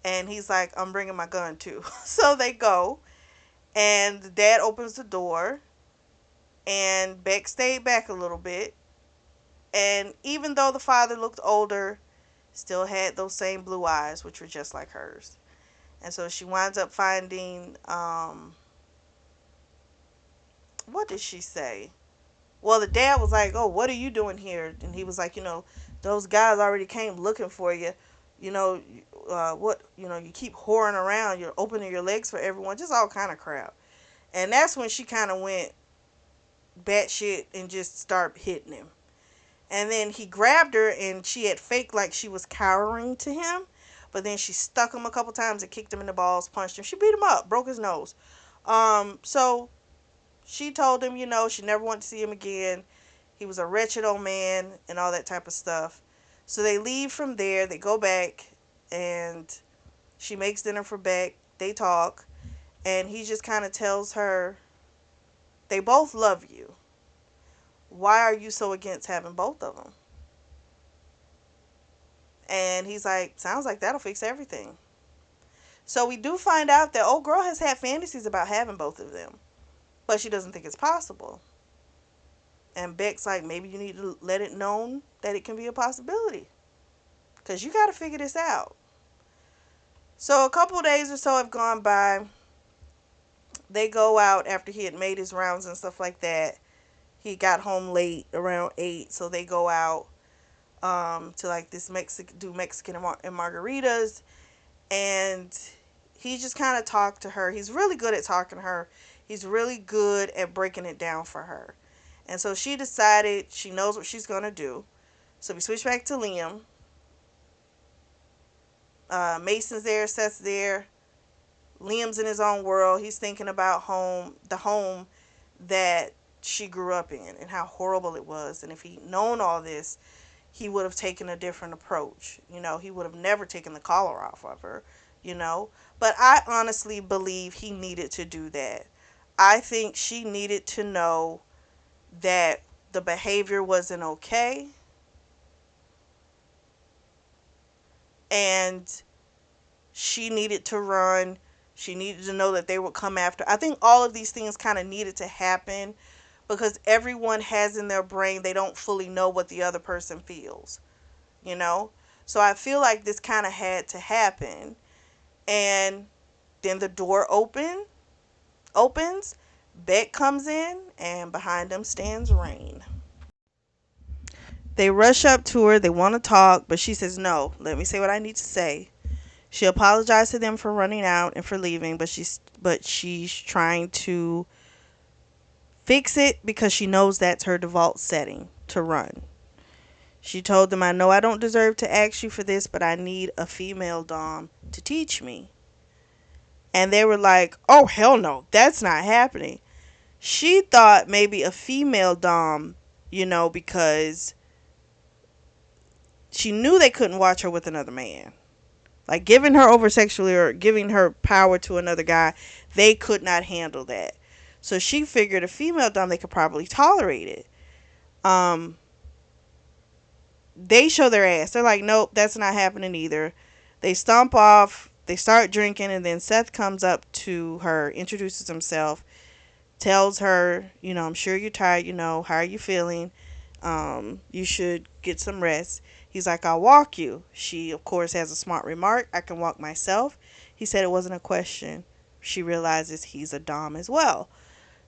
And he's like, I'm bringing my gun too. So they go, and the dad opens the door, and Beck stayed back a little bit. And even though the father looked older, still had those same blue eyes, which were just like hers. And so she winds up finding, what did she say? Well, the dad was like, "Oh, what are you doing here?" And he was like, those guys already came looking for you. You know, what, you keep whoring around. You're opening your legs for everyone. Just all kind of crap. And that's when she kind of went batshit and just started hitting him. And then he grabbed her, and she had faked like she was cowering to him. But then she stuck him a couple times and kicked him in the balls, punched him. She beat him up, broke his nose. So she told him, she never wanted to see him again. He was a wretched old man and all that type of stuff. So they leave from there. They go back, and she makes dinner for Beck. They talk, and he just kind of tells her, they both love you. Why are you so against having both of them? And he's like, sounds like that'll fix everything. So we do find out that old girl has had fantasies about having both of them, but she doesn't think it's possible. And Beck's like, maybe you need to let it known that it can be a possibility, because you got to figure this out. So a couple of days or so have gone by. They go out after he had made his rounds and stuff like that. He got home late, around 8, so they go out to like this Mexican and margaritas, and he just kind of talked to her. He's really good at talking to her. He's really good at breaking it down for her. And so she decided she knows what she's going to do. So we switch back to Liam. Mason's there, Seth's there. Liam's in his own world. He's thinking about the home that she grew up in and how horrible it was. And if he'd known all this, he would have taken a different approach. He would have never taken the collar off of her, you know. But I honestly believe he needed to do that. I think she needed to know that the behavior wasn't okay, and she needed to run. She needed to know that they would come after. I think all of these things kind of needed to happen because everyone has in their brain they don't fully know what the other person feels, you know? So I feel like this kind of had to happen. And then the door opens, Beck comes in, and behind them stands Rain. They rush up to her. They want to talk, but she says, "No, let me say what I need to say." She apologized to them for running out and for leaving, but she's trying to fix it because she knows that's her default setting to run. She told them, "I know I don't deserve to ask you for this, but I need a female dom to teach me." And they were like, "Oh, hell no, that's not happening." She thought maybe a female dom, because she knew they couldn't watch her with another man. Like giving her over sexually or giving her power to another guy, they could not handle that. So she figured a female dom, they could probably tolerate it. Um, they show their ass. They're like, "Nope, that's not happening either." They stomp off. They start drinking, and then Seth comes up to her, introduces himself, tells her, "I'm sure you're tired. How are you feeling? You should get some rest." He's like, "I'll walk you." She, of course, has a smart remark. "I can walk myself." He said it wasn't a question. She realizes he's a dom as well.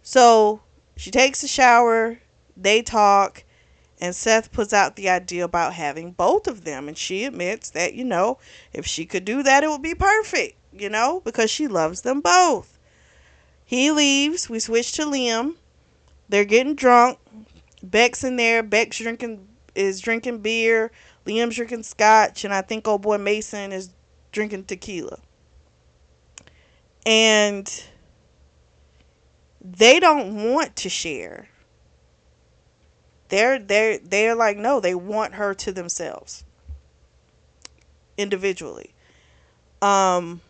So she takes a shower. They talk. And Seth puts out the idea about having both of them. And she admits that, if she could do that, it would be perfect, because she loves them both. He leaves. We switch to Liam. They're getting drunk. Beck's in there. Beck's drinking beer. Liam's drinking scotch. And I think old boy Mason is drinking tequila. And they don't want to share. They're like, no, they want her to themselves individually. Um,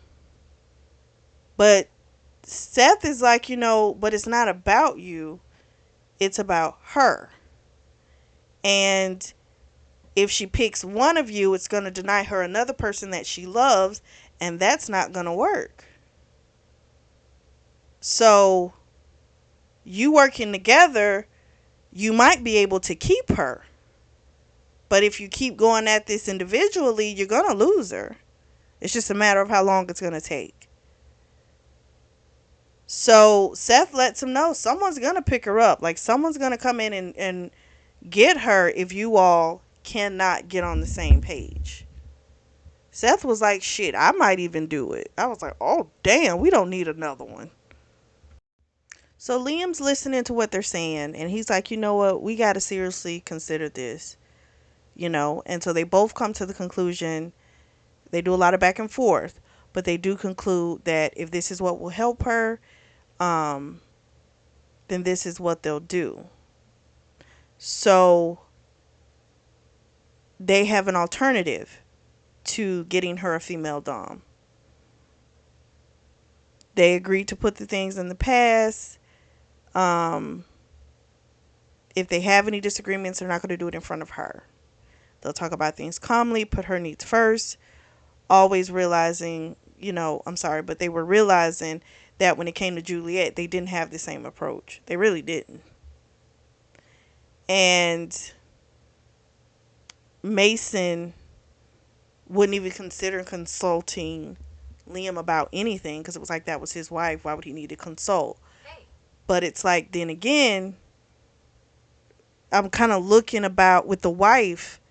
but Seth is like, but it's not about you. It's about her. And If she picks one of you, it's going to deny her another person that she loves, and that's not going to work. So, you working together, you might be able to keep her. But if you keep going at this individually, you're going to lose her. It's just a matter of how long it's going to take. So Seth lets him know someone's going to pick her up. Like, someone's going to come in and get her if you all cannot get on the same page. Seth was like, shit, I might even do it. I was like, oh, damn, we don't need another one. So Liam's listening to what they're saying, and he's like, you know what? We got to seriously consider this, you know? And so they both come to the conclusion. They do a lot of back and forth, but they do conclude that if this is what will help her, um, then this is what they'll do. So they have an alternative to getting her a female dom. They agreed to put the things in the past. Um, if they have any disagreements, they're not going to do it in front of her. They'll talk about things calmly, put her needs first, always realizing, I'm sorry, but they were realizing that when it came to Juliet, they didn't have the same approach. They really didn't. And Mason wouldn't even consider consulting Liam about anything because it was like that was his wife. Why would he need to consult? But it's like, then again, I'm kind of looking about with the wife,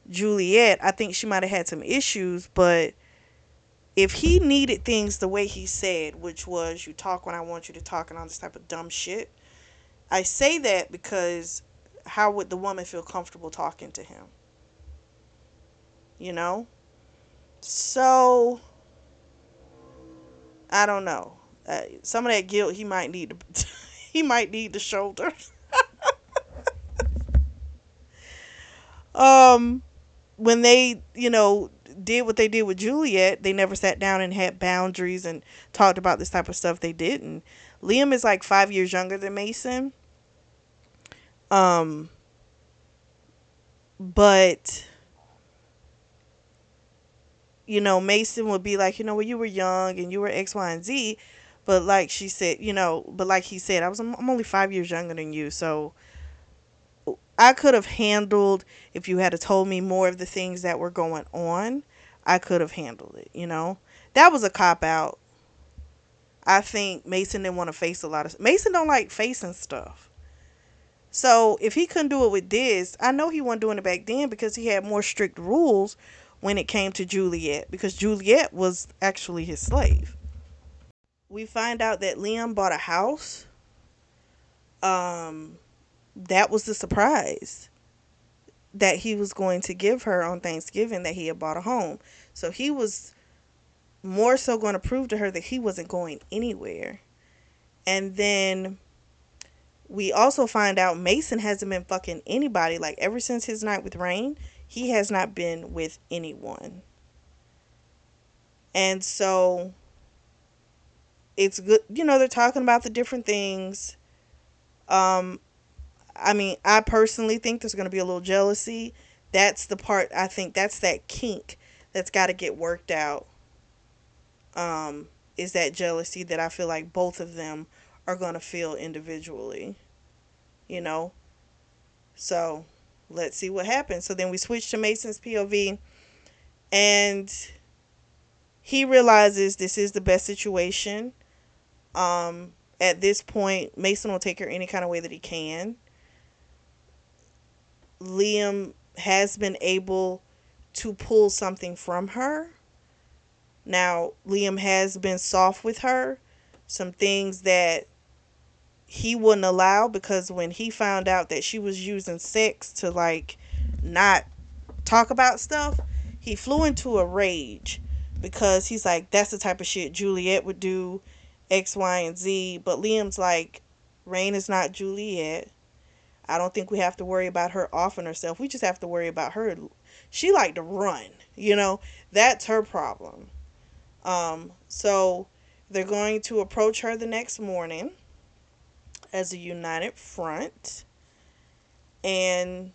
Juliet. I think she might have had some issues, but if he needed things the way he said, which was, you talk when I want you to talk and all this type of dumb shit, I say that because how would the woman feel comfortable talking to him? You know? So, I don't know. Some of that guilt he might need to, he might need to shoulder. When they, did what they did with Juliet, they never sat down and had boundaries and talked about this type of stuff. They didn't. Liam is like 5 years younger than Mason. But Mason would be like, well, you were young and you were X, Y, and Z. But like she said, but like he said, I'm only 5 years younger than you. So I could have handled, if you had told me more of the things that were going on, I could have handled it. That was a cop out. I think Mason didn't want to face a lot of, Mason don't like facing stuff. So if he couldn't do it with this, I know he wasn't doing it back then because he had more strict rules when it came to Juliet, because Juliet was actually his slave. We find out that Liam bought a house. That was the surprise that he was going to give her on Thanksgiving, that he had bought a home. So he was more so going to prove to her that he wasn't going anywhere. And then we also find out Mason hasn't been fucking anybody. Like, ever since his night with Rain, he has not been with anyone. And so it's good, they're talking about the different things. I personally think there's going to be a little jealousy. That's the part, I think that's that kink that's got to get worked out. Is that jealousy that I feel like both of them are going to feel individually, you know? So let's see what happens. So then we switch to Mason's POV, and he realizes this is the best situation. At this point, Mason will take her any kind of way that he can. Liam has been able to pull something from her. Now, Liam has been soft with her. Some things that he wouldn't allow, because when he found out that she was using sex to, like, not talk about stuff, he flew into a rage, because he's like, that's the type of shit Juliet would do, X, Y, and Z. But Liam's like, Rain is not Juliet. I don't think we have to worry about her offing herself. We just have to worry about her. She like to run, that's her problem. So they're going to approach her the next morning as a united front, and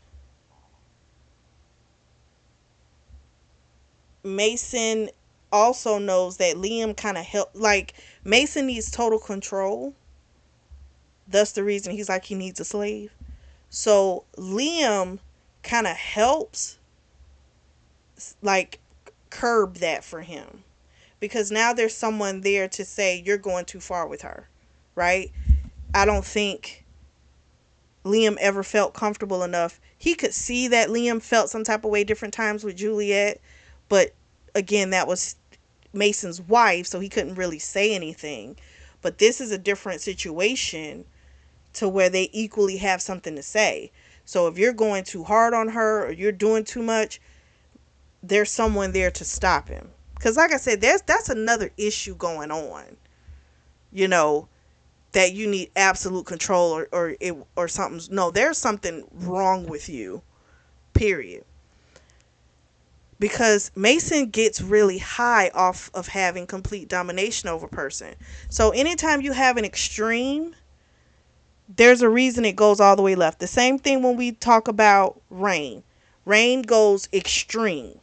Mason also knows that Liam kind of help, like Mason needs total control. That's the reason he's like he needs a slave. So Liam kind of helps like curb that for him, because now there's someone there to say you're going too far with her, right? I don't think Liam ever felt comfortable enough. He could see that Liam felt some type of way different times with Juliet, but again, that was Mason's wife, so he couldn't really say anything. But this is a different situation to where they equally have something to say. So if you're going too hard on her or you're doing too much, there's someone there to stop him. Because like I said, that's another issue going on. You know, that you need absolute control, or something. No, there's something wrong with you. Period. Because Mason gets really high off of having complete domination over a person. So anytime you have an extreme, there's a reason it goes all the way left. The same thing when we talk about Rain. Rain goes extreme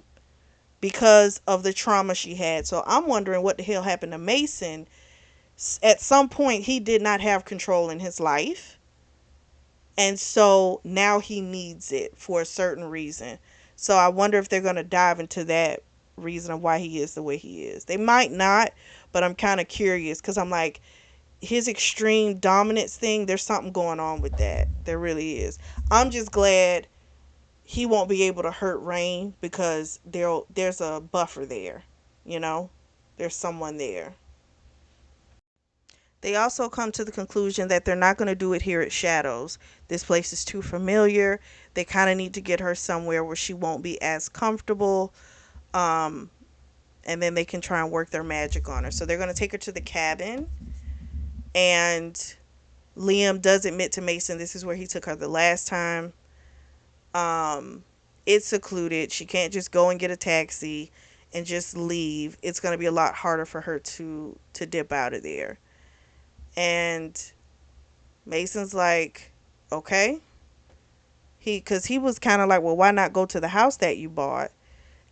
because of the trauma she had. So I'm wondering what the hell happened to Mason. At some point, he did not have control in his life. And so now he needs it for a certain reason. So I wonder if they're going to dive into that reason of why he is the way he is. They might not, but I'm kind of curious because I'm like, his extreme dominance thing, there's something going on with that. There really is. I'm just glad he won't be able to hurt Rain because there's a buffer there, you know? There's someone there. They also come to the conclusion that they're not going to do it here at Shadows. This place is too familiar. They kind of need to get her somewhere where she won't be as comfortable. Um, and then they can try and work their magic on her. So they're going to take her to the cabin. And Liam does admit to Mason this is where he took her the last time. Um, it's secluded. She can't just go and get a taxi and just leave. It's going to be a lot harder for her to dip out of there. And Mason's like, okay. Because he was kind of like, well, why not go to the house that you bought?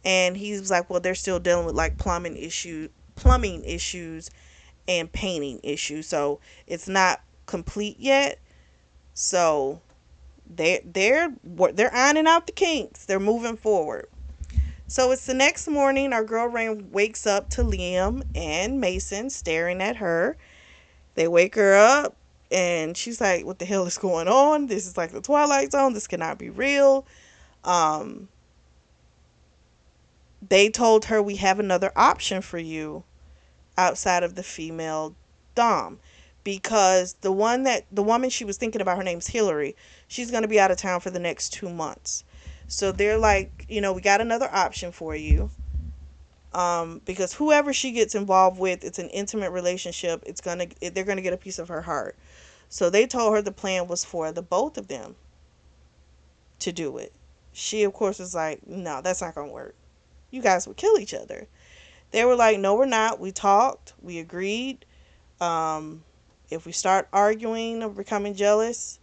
And he was like, well, they're still dealing with like plumbing issues and painting issues. So it's not complete yet. So they're ironing out the kinks. They're moving forward. So it's the next morning. Our girl Rain wakes up to Liam and Mason staring at her. They wake her up and she's like, what the hell is going on? This is like the Twilight Zone. This cannot be real. Um, they told her we have another option for you outside of the female dom, because the woman she was thinking about, her name's Hillary, she's going to be out of town for the next 2 months. So they're like, we got another option for you. Because whoever she gets involved with, it's an intimate relationship. They're gonna get a piece of her heart. So they told her the plan was for the both of them to do it. She of course was like, no, that's not gonna work. You guys would kill each other. They were like, no, we're not. We talked. We agreed. Um, if we start arguing or becoming jealous,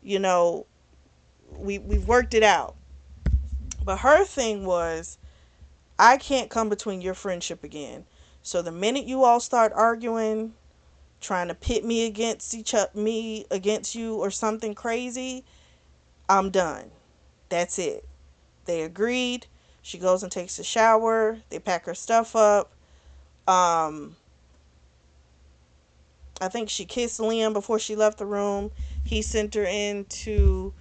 you know, we've worked it out. But her thing was, I can't come between your friendship again. So the minute you all start arguing, trying to pit me against you or something crazy, I'm done. That's it. They agreed. She goes and takes a shower. They pack her stuff up. Um, I think she kissed Liam before she left the room. He sent her in to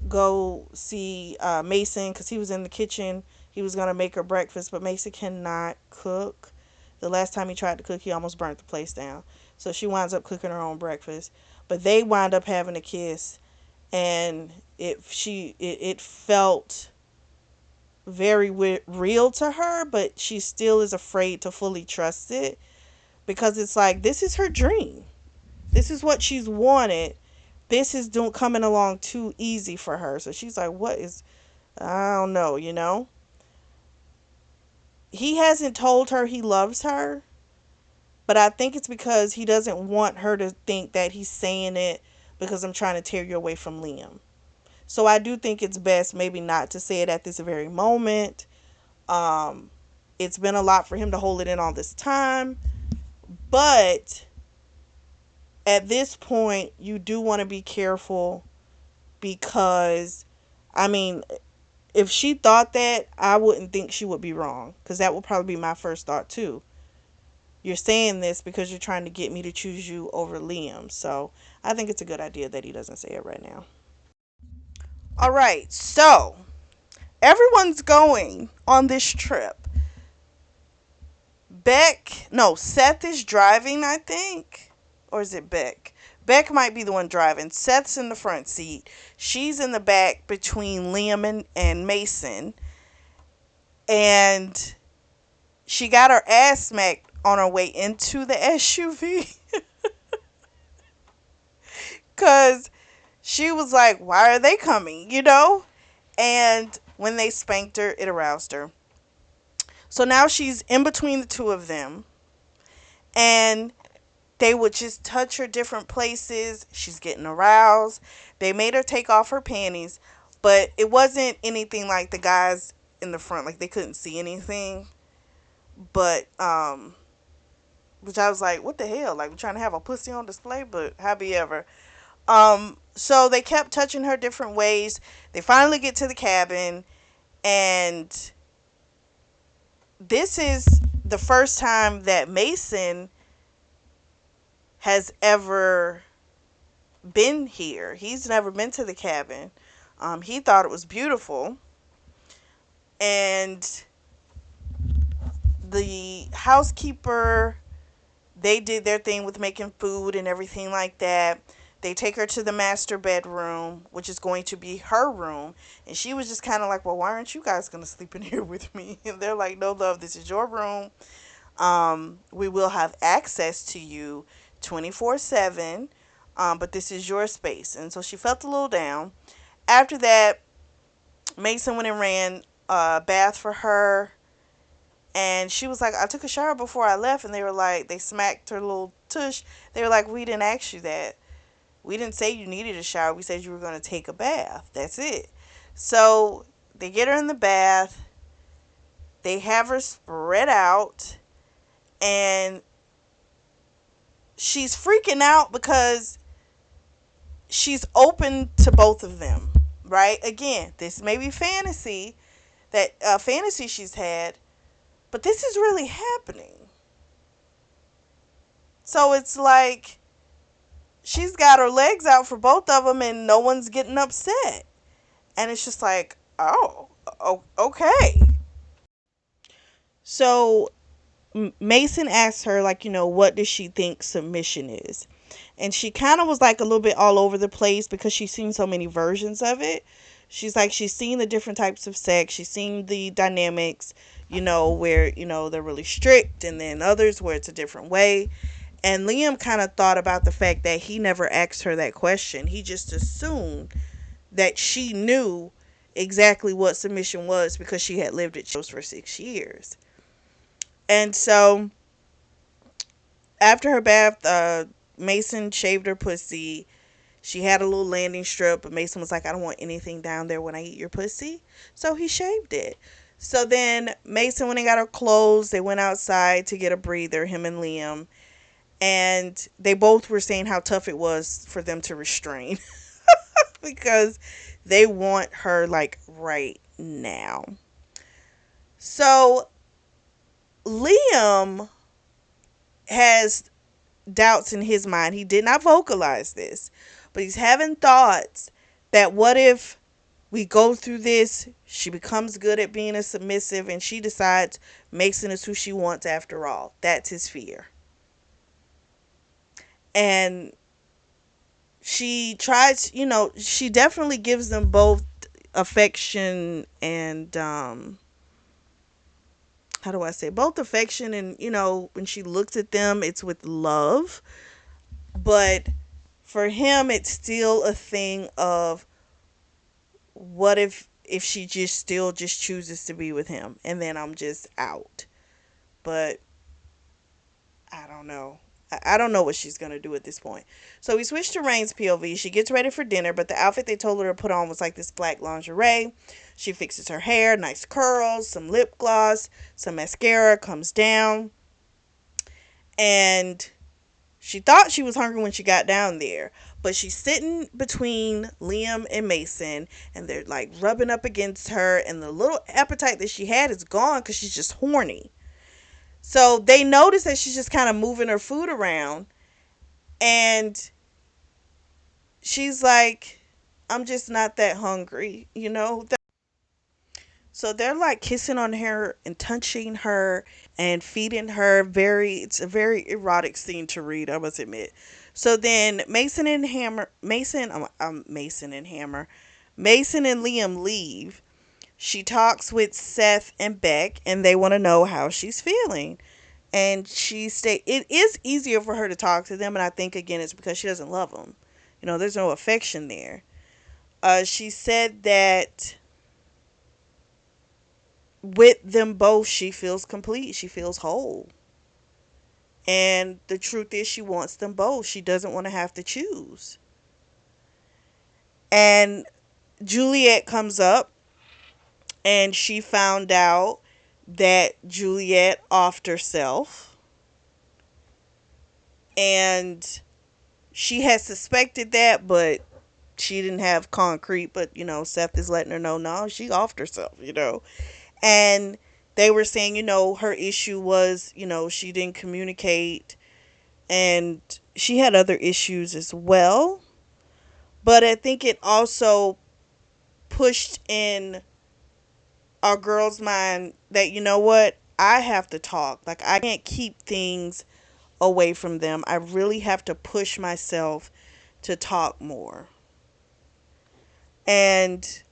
go see Mason because he was in the kitchen. He was going to make her breakfast, but Mason cannot cook. The last time he tried to cook, he almost burnt the place down. So she winds up cooking her own breakfast. But they wind up having a kiss, and it felt very real to her, but she still is afraid to fully trust it because it's like, this is her dream. This is what she's wanted. This is coming along too easy for her. So she's like, I don't know. He hasn't told her he loves her, but I think it's because he doesn't want her to think that he's saying it because I'm trying to tear you away from Liam. So I do think it's best maybe not to say it at this very moment. Um, It's been a lot for him to hold it in all this time. But at this point, you do want to be careful because, I mean, if she thought that, I wouldn't think she would be wrong, because that would probably be my first thought too. You're saying this because you're trying to get me to choose you over Liam. So I think it's a good idea that he doesn't say it right now. All right, so everyone's going on this trip. No, Seth is driving, I think. Or is it Beck? Beck might be the one driving. Seth's in the front seat. She's in the back between Liam and Mason. And she got her ass smacked on her way into the SUV. Because she was like, why are they coming? And when they spanked her, it aroused her. So now she's in between the two of them. And they would just touch her different places. She's getting aroused. They made her take off her panties. But it wasn't anything like the guys in the front. Like, they couldn't see anything. But, which I was like, what the hell? Like, we're trying to have a pussy on display? But however. So they kept touching her different ways. They finally get to the cabin. And this is the first time that Mason has ever been here. He's never been to the cabin. He thought it was beautiful. And the housekeeper, they did their thing with making food and everything like that. They take her to the master bedroom, which is going to be her room. And she was just kind of like, well, why aren't you guys going to sleep in here with me? And they're like, no, love, this is your room. We will have access to you 24/7. But this is your space. And so she felt a little down. After that, Mason went and ran a bath for her. And she was like, I took a shower before I left. And they were like, they smacked her little tush. They were like, we didn't ask you that. We didn't say you needed a shower. We said you were going to take a bath. That's it. So they get her in the bath. They have her spread out. And she's freaking out because she's open to both of them, right? Again, this may be fantasy she's had, but this is really happening. So it's like she's got her legs out for both of them and no one's getting upset. And it's just like, oh, okay. So Mason asked her, like, what does she think submission is? And she kind of was like a little bit all over the place because she's seen so many versions of it. She's like, she's seen the different types of sex. She's seen the dynamics, where, they're really strict, and then others where it's a different way. And Liam kind of thought about the fact that he never asked her that question. He just assumed that she knew exactly what submission was because she had lived at shows for 6 years. And so after her bath, Mason shaved her pussy. She had a little landing strip, but Mason was like, I don't want anything down there when I eat your pussy. So he shaved it. So then Mason went and got her clothes. They went outside to get a breather, him and Liam. And they both were saying how tough it was for them to restrain because they want her like right now. So Liam has doubts in his mind. He did not vocalize this, but he's having thoughts that what if we go through this, she becomes good at being a submissive, and she decides Mason is who she wants after all. That's his fear. And she tries, she definitely gives them both affection and, how do I say, both affection and, when she looks at them, it's with love. But for him, it's still a thing of what if she just still just chooses to be with him and then I'm just out. But I don't know. I don't know what she's going to do at this point. So we switch to Rain's POV. She gets ready for dinner, but the outfit they told her to put on was like this black lingerie. She fixes her hair, nice curls, some lip gloss, some mascara, comes down, and she thought she was hungry when she got down there, but she's sitting between Liam and Mason, and they're like rubbing up against her, and the little appetite that she had is gone because she's just horny. So they notice that she's just kind of moving her food around, and she's like, I'm just not that hungry, you know? So they're like kissing on her and touching her and feeding her. It's a very erotic scene to read, I must admit. So then Mason and Liam leave. She talks with Seth and Beck, and they want to know how she's feeling. And it is easier for her to talk to them, and I think again it's because she doesn't love them. You know, there's no affection there. She said that with them both, she feels complete. She feels whole. And the truth is, she wants them both. She doesn't want to have to choose. And Juliet comes up, and she found out that Juliet offed herself. And she had suspected that, but she didn't have concrete. But, Seth is letting her know, no, she offed herself. And they were saying, her issue was, she didn't communicate, and she had other issues as well. But I think it also pushed in our girl's mind that, you know what, I have to talk. Like, I can't keep things away from them. I really have to push myself to talk more. And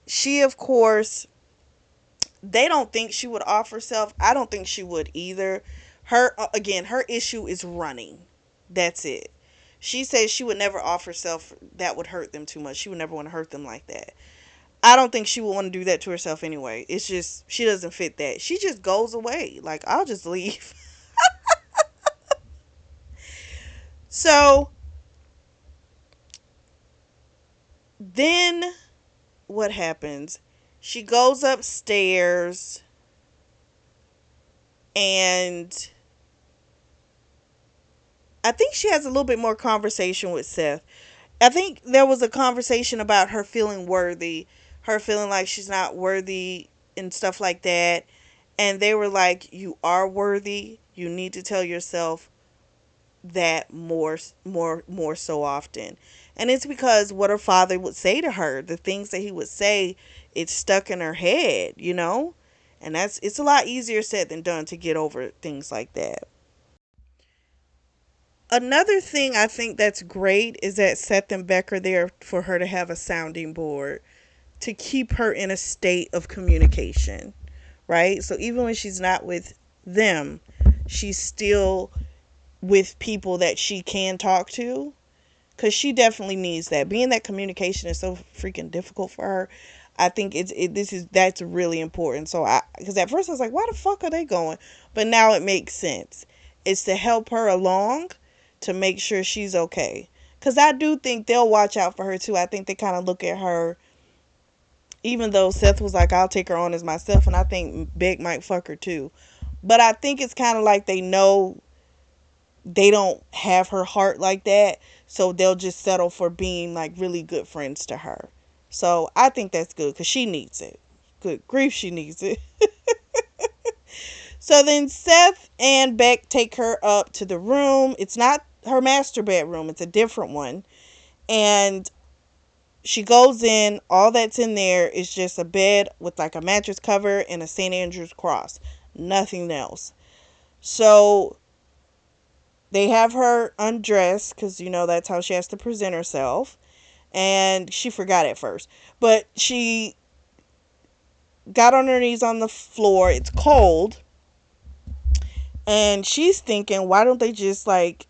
she, of course, they don't think she would off herself. I don't think she would either. Her issue is running. That's it. She says she would never off herself. That would hurt them too much. She would never want to hurt them like that. I don't think she would want to do that to herself anyway. It's just, she doesn't fit that. She just goes away. Like, I'll just leave. So, then what happens? She goes upstairs, and I think she has a little bit more conversation with Seth. I think there was a conversation about her feeling worthy, her feeling like she's not worthy and stuff like that. And they were like, you are worthy. You need to tell yourself that more so often. And it's because what her father would say to her, the things that he would say, it's stuck in her head. And it's a lot easier said than done to get over things like that. Another thing I think that's great is that Seth and Beck are there for her to have a sounding board to keep her in a state of communication, right? So even when she's not with them, she's still with people that she can talk to, because she definitely needs that. Being that communication is so freaking difficult for her, I think that's really important. So because at first I was like, why the fuck are they going? But now it makes sense. It's to help her along, to make sure she's okay. Because I do think they'll watch out for her too. I think they kind of look at her, even though Seth was like, I'll take her on as myself, and I think Beck might fuck her too. But I think it's kind of like they know they don't have her heart like that, so they'll just settle for being like really good friends to her. So I think that's good because she needs it. Good grief, she needs it. So then Seth and Beck take her up to the room. It's not her master bedroom, it's a different one. And she goes in. All that's in there is just a bed with like a mattress cover and a St. Andrew's cross. Nothing else. So they have her undressed because, that's how she has to present herself. And she forgot at first. But she got on her knees on the floor. It's cold. And she's thinking, why don't they just like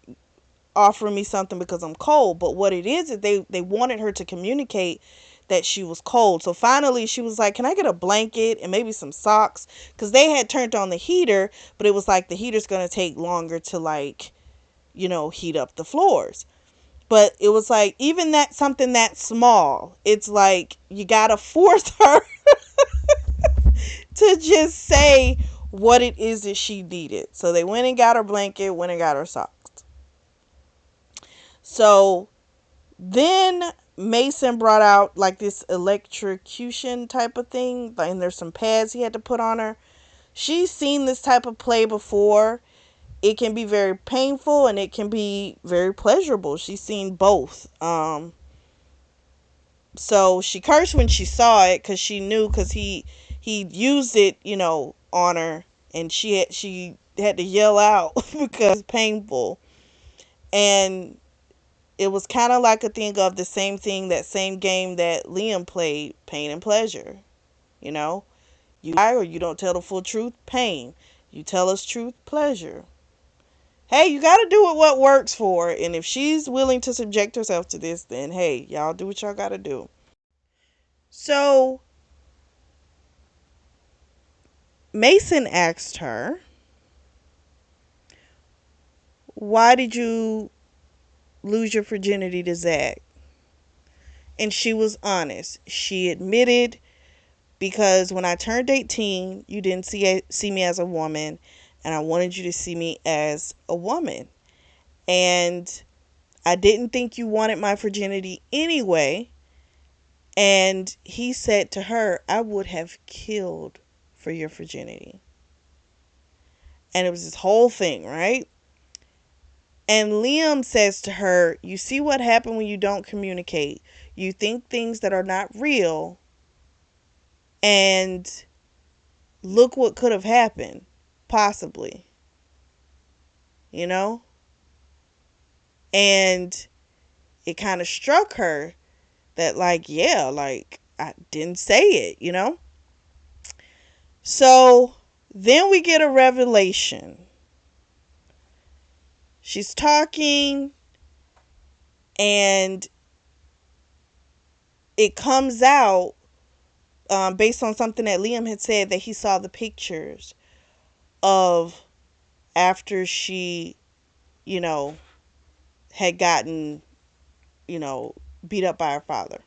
offer me something because I'm cold? But what it is they wanted her to communicate that she was cold. So finally she was like, can I get a blanket and maybe some socks? Because they had turned on the heater, but it was like the heater's going to take longer to, like, heat up the floors. But it was like, even that, something that small, it's like you got to force her to just say what it is that she needed. So they went and got her blanket, went and got her socks. So then Mason brought out like this electrocution type of thing, and there's some pads he had to put on her. She's seen this type of play before. It can be very painful and it can be very pleasurable. She's seen both. So she cursed when she saw it because she knew, because he used it, on her, and she had to yell out because it's painful. And it was kind of like a thing of the same thing, that same game that Liam played, pain and pleasure. You know, you lie or you don't tell the full truth, pain. You tell us truth, pleasure. Hey, you got to do what works for her. And if she's willing to subject herself to this, then hey, y'all do what y'all got to do. So Mason asked her, why did you lose your virginity to Zach? And she was honest. She admitted, because when I turned 18, you didn't see me as a woman, and I wanted you to see me as a woman. And I didn't think you wanted my virginity anyway. And he said to her, I would have killed for your virginity. And it was this whole thing, right? And Liam says to her, you see what happened when you don't communicate. You think things that are not real, and look what could have happened, possibly. You know? And it kind of struck her that, like, yeah, like, I didn't say it. So then we get a revelation. She's talking, and it comes out, based on something that Liam had said, that he saw the pictures of after she, you know, had gotten, you know, beat up by her father.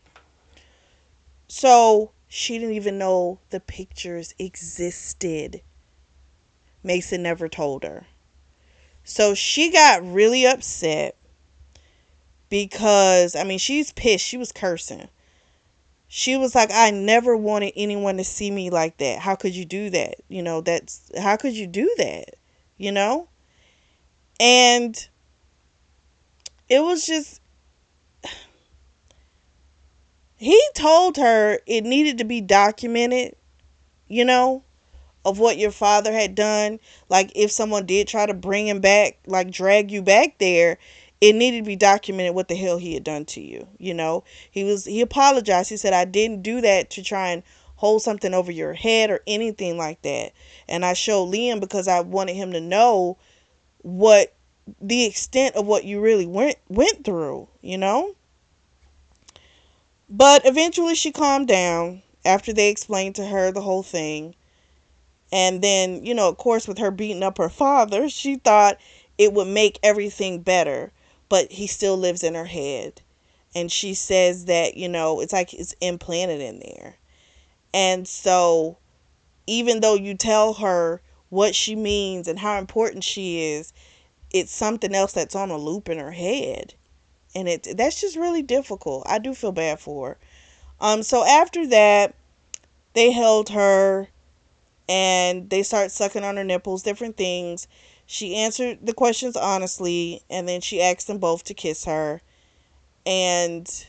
So she didn't even know the pictures existed. Mason never told her. So she got really upset because, I mean, she's pissed. She was cursing. She was like, I never wanted anyone to see me like that. How could you do that? How could you do that? You know? And it was just, he told her it needed to be documented, you know, of what your father had done. Like, if someone did try to bring him back, like drag you back there, it needed to be documented what the hell he had done to you. He apologized. He said, I didn't do that to try and hold something over your head or anything like that. And I showed Liam because I wanted him to know what the extent of what you really went through. But eventually she calmed down after they explained to her the whole thing. And then, of course, with her beating up her father, she thought it would make everything better. But he still lives in her head. And she says that, it's like it's implanted in there. And so, even though you tell her what she means and how important she is, it's something else that's on a loop in her head. And that's just really difficult. I do feel bad for her. So after that, they held her and they start sucking on her nipples, different things. She answered the questions honestly, and then she asked them both to kiss her. And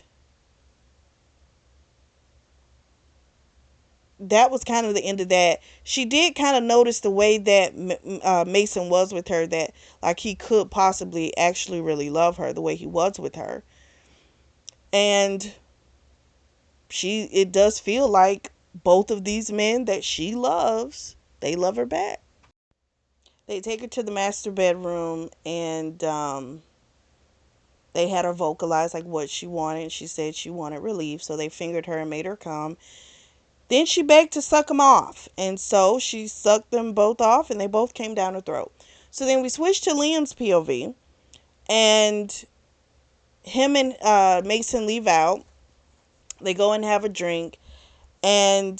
that was kind of the end of that. She did kind of notice the way that Mason was with her, that like he could possibly actually really love her the way he was with her. And it does feel like both of these men that she loves, they love her back. They take her to the master bedroom, and They had her vocalize like what she wanted. She said she wanted relief, so they fingered her and made her come. Then she begged to suck them off, and so she sucked them both off, and they both came down her throat. So then we switched to Liam's POV, and him and Mason leave out. They go and have a drink, and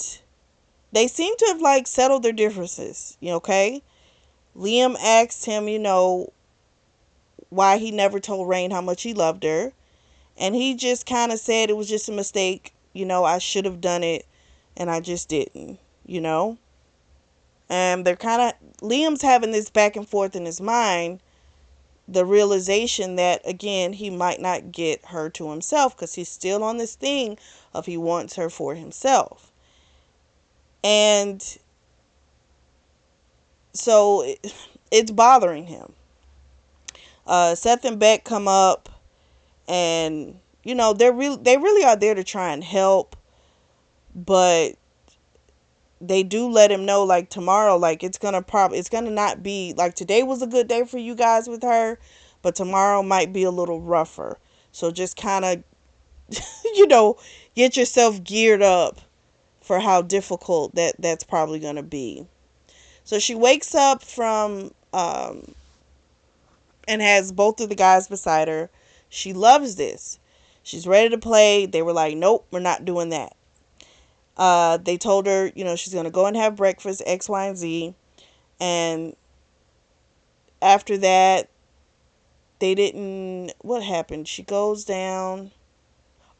they seem to have like settled their differences. Okay, Liam asked him, why he never told Rain how much he loved her. And he just kind of said it was just a mistake. I should have done it and I just didn't. And they're kind of, Liam's having this back and forth in his mind, the realization that, again, he might not get her to himself because he's still on this thing of he wants her for himself. And so it's bothering him. Seth and Beck come up, and they really are there to try and help, but they do let him know like tomorrow, like it's gonna not be like today was a good day for you guys with her, but tomorrow might be a little rougher. So just kind of you know get yourself geared up for how difficult that's probably gonna be. So she wakes up from and has both of the guys beside her. She loves this. She's ready to play. They were like, nope, we're not doing that. They told her, she's going to go and have breakfast, X, Y, and Z. And after that, they didn't. What happened? She goes down.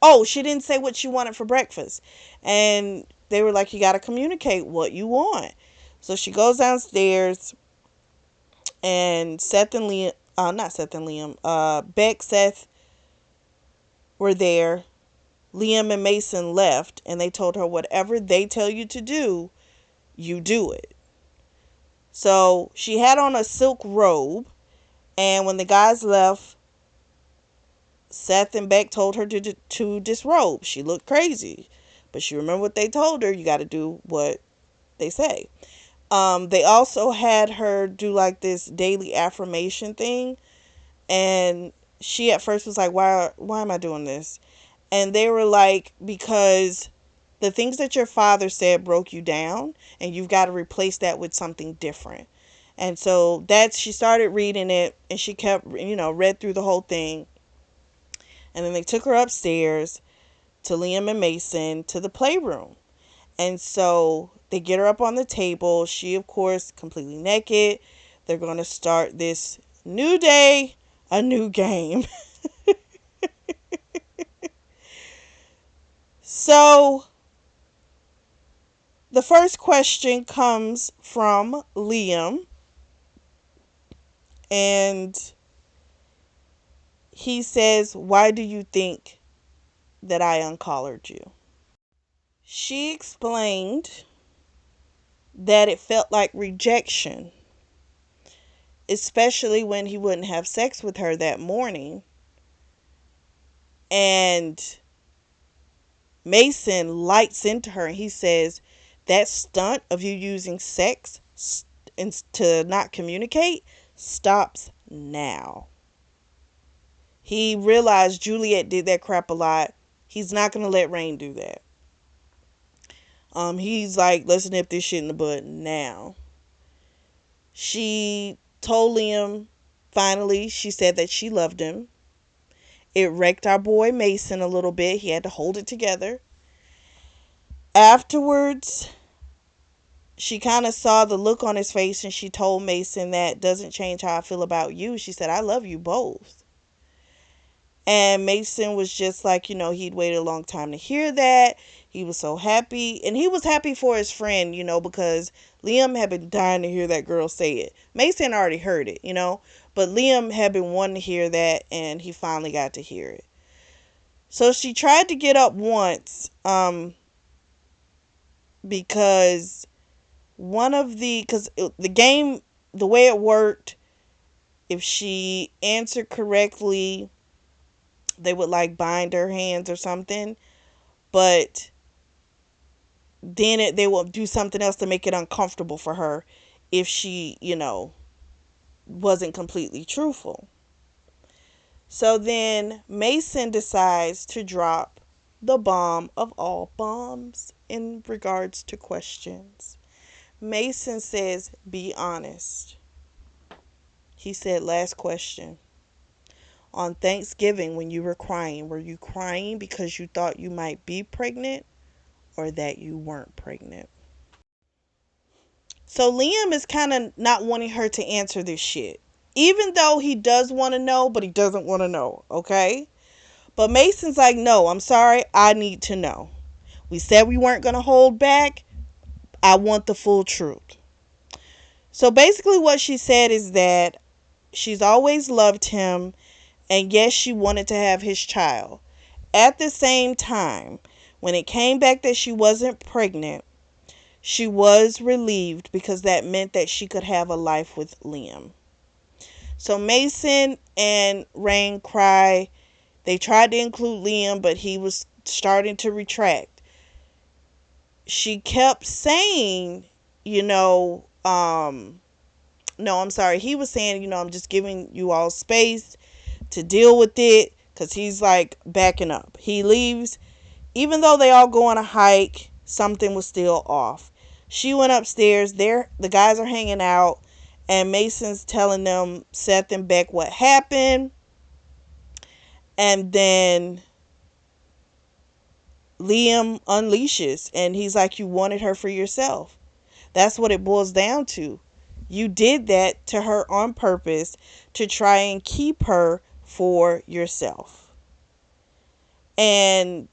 Oh, she didn't say what she wanted for breakfast. And they were like, you got to communicate what you want. So she goes downstairs, and Seth and Liam, not Seth and Liam, Beck, Seth were there. Liam and Mason left, and they told her whatever they tell you to do, you do it. So she had on a silk robe, and when the guys left, Seth and Beck told her to disrobe. She looked crazy, but she remembered what they told her. You got to do what they say. They also had her do like this daily affirmation thing, and she at first was like, why am I doing this? And they were like, because the things that your father said broke you down, and you've got to replace that with something different. And so she started reading it, and she kept, read through the whole thing. And then they took her upstairs to Liam and Mason to the playroom. And so they get her up on the table. She, of course, completely naked. They're going to start this new day, a new game. So the first question comes from Liam, and he says, why do you think that I uncollared you? She explained that it felt like rejection, especially when he wouldn't have sex with her that morning. And Mason lights into her, and he says, that stunt of you using sex to not communicate stops now. He realized Juliet did that crap a lot. He's not going to let Rain do that. He's like, let's nip this shit in the bud now. She told Liam, finally, she said that she loved him. It wrecked our boy Mason a little bit. He had to hold it together. Afterwards, she kind of saw the look on his face, and she told Mason that doesn't change how I feel about you. She said, I love you both. And Mason was just like, he'd waited a long time to hear that. He was so happy. And he was happy for his friend, because Liam had been dying to hear that girl say it. Mason already heard it, but Liam had been wanting to hear that, and he finally got to hear it. So she tried to get up once, because because the game, the way it worked, if she answered correctly, they would like bind her hands or something, but then they will do something else to make it uncomfortable for her if she, wasn't completely truthful. So then Mason decides to drop the bomb of all bombs in regards to questions. Mason says, be honest. He said, last question. On Thanksgiving, when you were you crying because you thought you might be pregnant or that you weren't pregnant? So Liam is kind of not wanting her to answer this shit. Even though he does want to know, but he doesn't want to know, okay? But Mason's like, no, I'm sorry, I need to know. We said we weren't going to hold back. I want the full truth. So basically, what she said is that she's always loved him, and yes, she wanted to have his child. At the same time, when it came back that she wasn't pregnant, she was relieved because that meant that she could have a life with Liam. So Mason and Rain cry. They tried to include Liam, but he was starting to retract. She kept saying, no, I'm sorry. He was saying, I'm just giving you all space to deal with it because he's like backing up. He leaves. Even though they all go on a hike, something was still off. She went upstairs. There, the guys are hanging out, and Mason's telling them, Seth and Beck, what happened. And then Liam unleashes, and he's like, you wanted her for yourself. That's what it boils down to. You did that to her on purpose to try and keep her for yourself. And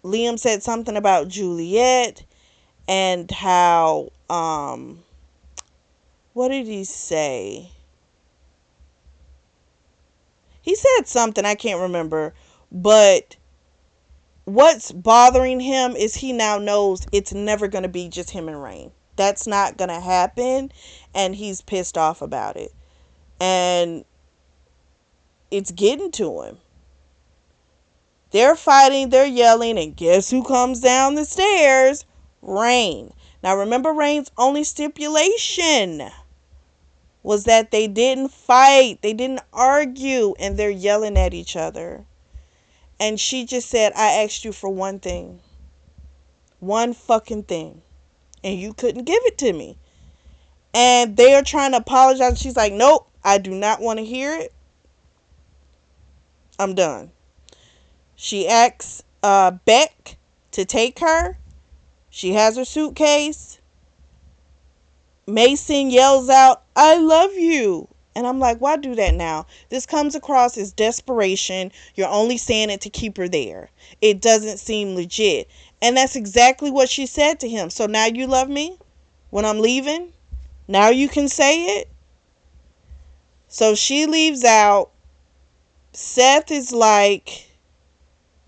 Liam said something about Juliet and how, what did he say? He said something, I can't remember, but what's bothering him is he now knows it's never going to be just him and Rain. That's not going to happen, and he's pissed off about it. And it's getting to him. They're fighting, they're yelling, and guess who comes down the stairs? Rain. Now remember, Rain's only stipulation was that they didn't fight, they didn't argue, and they're yelling at each other. And she just said, I asked you for one thing. One fucking thing. And you couldn't give it to me. And they are trying to apologize. She's like, nope, I do not want to hear it. I'm done. She asks Beck to take her. She has her suitcase. Mason yells out, I love you. And I'm like, why do that now? This comes across as desperation. You're only saying it to keep her there. It doesn't seem legit. And that's exactly what she said to him. So now you love me when I'm leaving? Now you can say it? So she leaves out. Seth is like,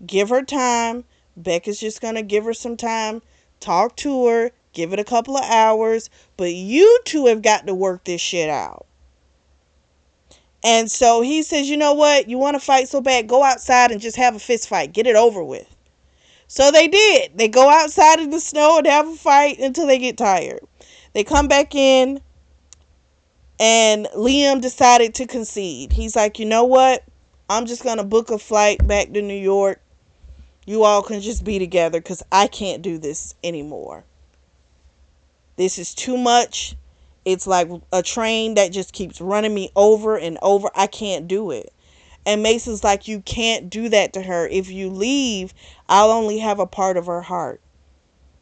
give her time. Beck is just going to give her some time. Talk to her. Give it a couple of hours. But you two have got to work this shit out. And so he says, you know what? You want to fight so bad? Go outside and just have a fist fight. Get it over with. So they did. They go outside in the snow and have a fight until they get tired. They come back in. And Liam decided to concede. He's like, you know what? I'm just going to book a flight back to New York. You all can just be together because I can't do this anymore. This is too much. It's like a train that just keeps running me over and over. I can't do it. And Mason's like, you can't do that to her. If you leave, I'll only have a part of her heart.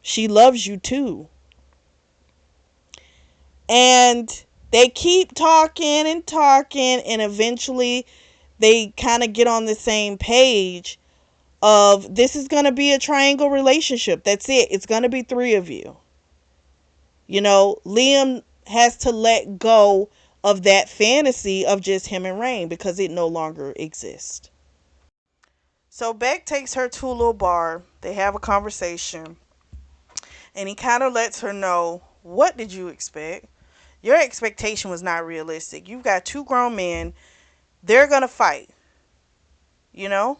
She loves you too. And they keep talking and talking, and eventually they kind of get on the same page of this is going to be a triangle relationship. That's it. It's going to be three of you. Liam has to let go of that fantasy of just him and Rain because it no longer exists. So Beck takes her to a little bar. They have a conversation. And he kind of lets her know, what did you expect? Your expectation was not realistic. You've got two grown men. They're going to fight. You know?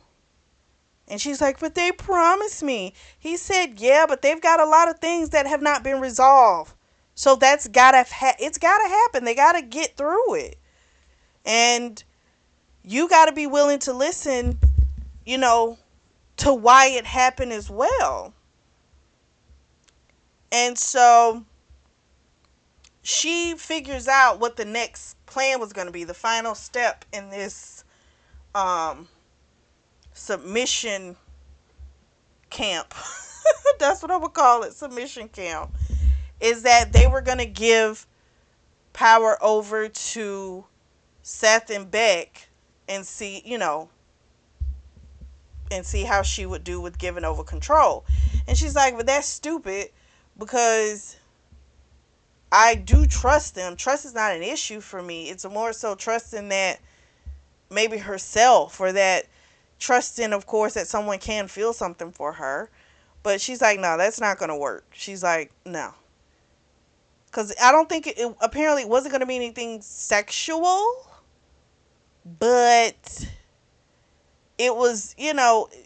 And she's like, but they promised me. He said, yeah, but they've got a lot of things that have not been resolved. So it's got to happen. They got to get through it. And you got to be willing to listen, you know, to why it happened as well. And so she figures out what the next plan was going to be, the final step in this um, submission camp. That's what I would call it, submission camp. Is that they were going to give power over to Seth and Beck and see, and see how she would do with giving over control. And she's like, but that's stupid because I do trust them. Trust is not an issue for me. It's more so trusting that maybe herself, or that trusting, of course, that someone can feel something for her. But she's like, no, that's not going to work. She's like, no. Because I don't think it apparently it wasn't going to be anything sexual, but it was,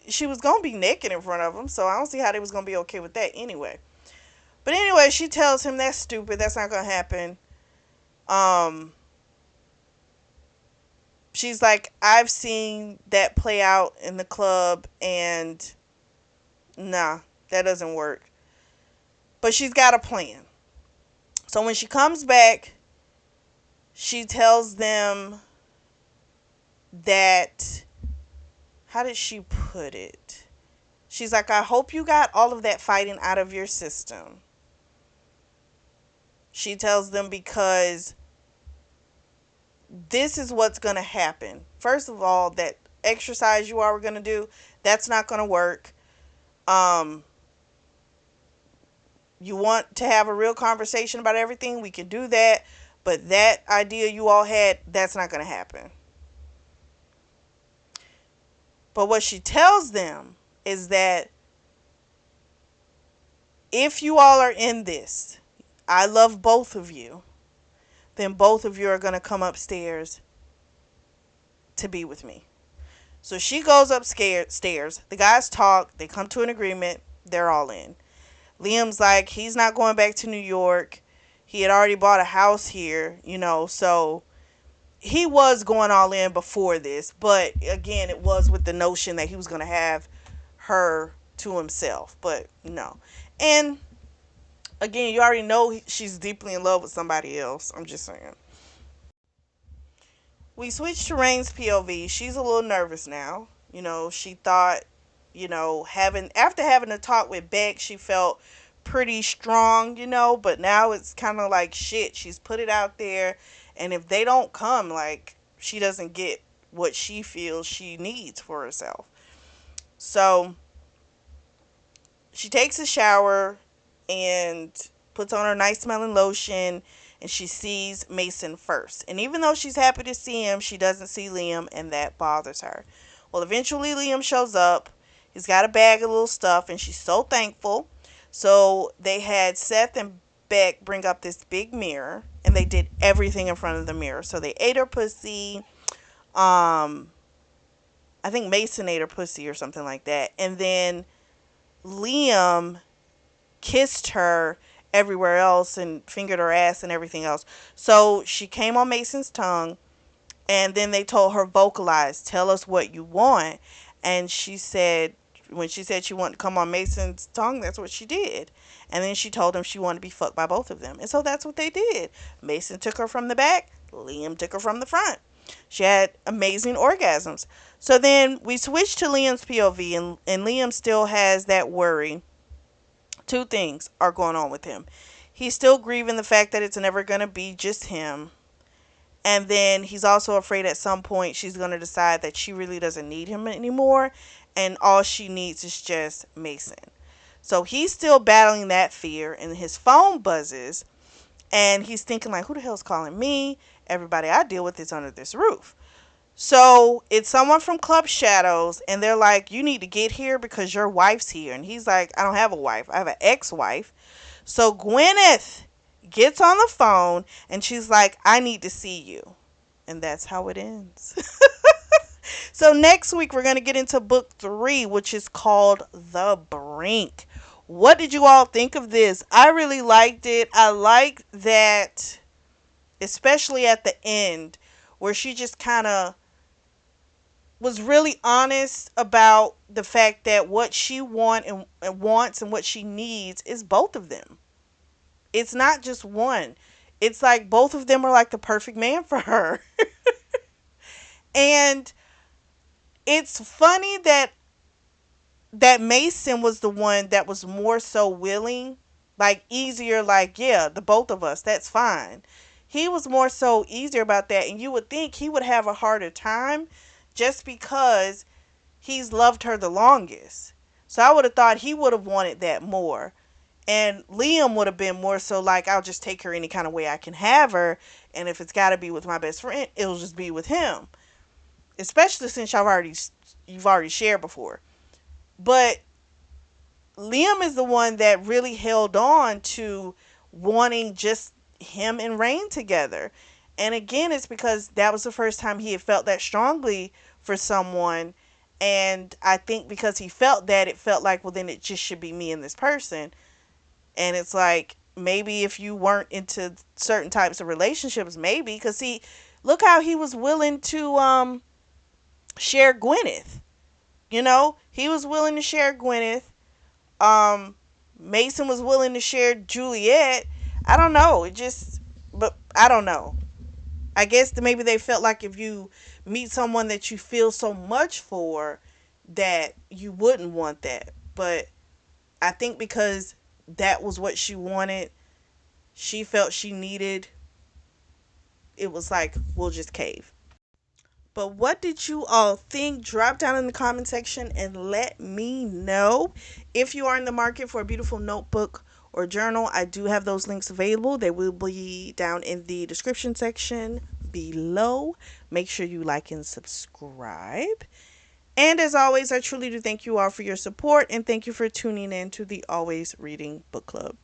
she was going to be naked in front of him. So I don't see how they was going to be okay with that anyway. But anyway, she tells him that's stupid. That's not going to happen. Um, she's like, I've seen that play out in the club, and nah, that doesn't work. But she's got a plan. So when she comes back, she tells them that, how did she put it? She's like, I hope you got all of that fighting out of your system. She tells them because this is what's going to happen. First of all, that exercise you are going to do, that's not going to work. You want to have a real conversation about everything, we can do that. But that idea you all had, that's not going to happen. But what she tells them is that if you all are in this, I love both of you, then both of you are going to come upstairs to be with me. So she goes upstairs. The guys talk. They come to an agreement. They're all in. Liam's like, he's not going back to New York. He had already bought a house here, so he was going all in before this. But again, it was with the notion that he was going to have her to himself. But no. And again, you already know she's deeply in love with somebody else. I'm just saying. We switched to Rain's POV. She's a little nervous now. She thought, having after having a talk with Beck, she felt pretty strong, but now it's kind of like shit. She's put it out there, and if they don't come, like, she doesn't get what she feels she needs for herself. So she takes a shower and puts on her nice smelling lotion, and she sees Mason first. And even though she's happy to see him, she doesn't see Liam, and that bothers her. Well, eventually Liam shows up. He's got a bag of little stuff, and she's so thankful. So they had Seth and Beck bring up this big mirror, and they did everything in front of the mirror. So they ate her pussy. I think Mason ate her pussy or something like that. And then Liam kissed her everywhere else and fingered her ass and everything else. So she came on Mason's tongue, and then they told her, vocalize, tell us what you want. And she said, when she said she wanted to come on Mason's tongue, that's what she did. And then she told him she wanted to be fucked by both of them. And so that's what they did. Mason took her from the back, Liam took her from the front. She had amazing orgasms. So then we switched to Liam's POV, and Liam still has that worry. Two things are going on with him. He's still grieving the fact that it's never going to be just him. And then he's also afraid at some point she's going to decide that she really doesn't need him anymore, and all she needs is just Mason. So he's still battling that fear, and his phone buzzes, and he's thinking like, who the hell's calling me? Everybody I deal with is under this roof. So it's someone from Club Shadows, and they're like, you need to get here because your wife's here. And he's like, I don't have a wife. I have an ex-wife. So Gwyneth gets on the phone, and she's like, I need to see you. And that's how it ends. So next week, we're going to get into book 3, which is called The Brink. What did you all think of this? I really liked it. I like that, especially at the end, where she just kind of was really honest about the fact that what she and wants and what she needs is both of them. It's not just one. It's like both of them are like the perfect man for her. And it's funny that Mason was the one that was more so willing, like easier, like, yeah, the both of us, that's fine. He was more so easier about that, and you would think he would have a harder time just because he's loved her the longest. So I would have thought he would have wanted that more. And Liam would have been more so like, I'll just take her any kind of way I can have her, and if it's got to be with my best friend, it'll just be with him. Especially since you've already shared before. But Liam is the one that really held on to wanting just him and Rain together. And again, it's because that was the first time he had felt that strongly for someone. And I think because he felt that, it felt like, well, then it just should be me and this person. And it's like, maybe if you weren't into certain types of relationships, maybe. Because see, look how he was willing to share Gwyneth. You know, he was willing to share Gwyneth. um Mason was willing to share Juliet. I don't know. It just, but I don't know. I guess that maybe they felt like if you meet someone that you feel so much for, that you wouldn't want that. But I think because that was what she wanted, she felt she needed, it was like, we'll just cave. But what did you all think? Drop down in the comment section and let me know. If you are in the market for a beautiful notebook or journal, I do have those links available. They will be down in the description section below. Make sure you like and subscribe. And as always, I truly do thank you all for your support, and thank you for tuning in to the Always Reading Book Club.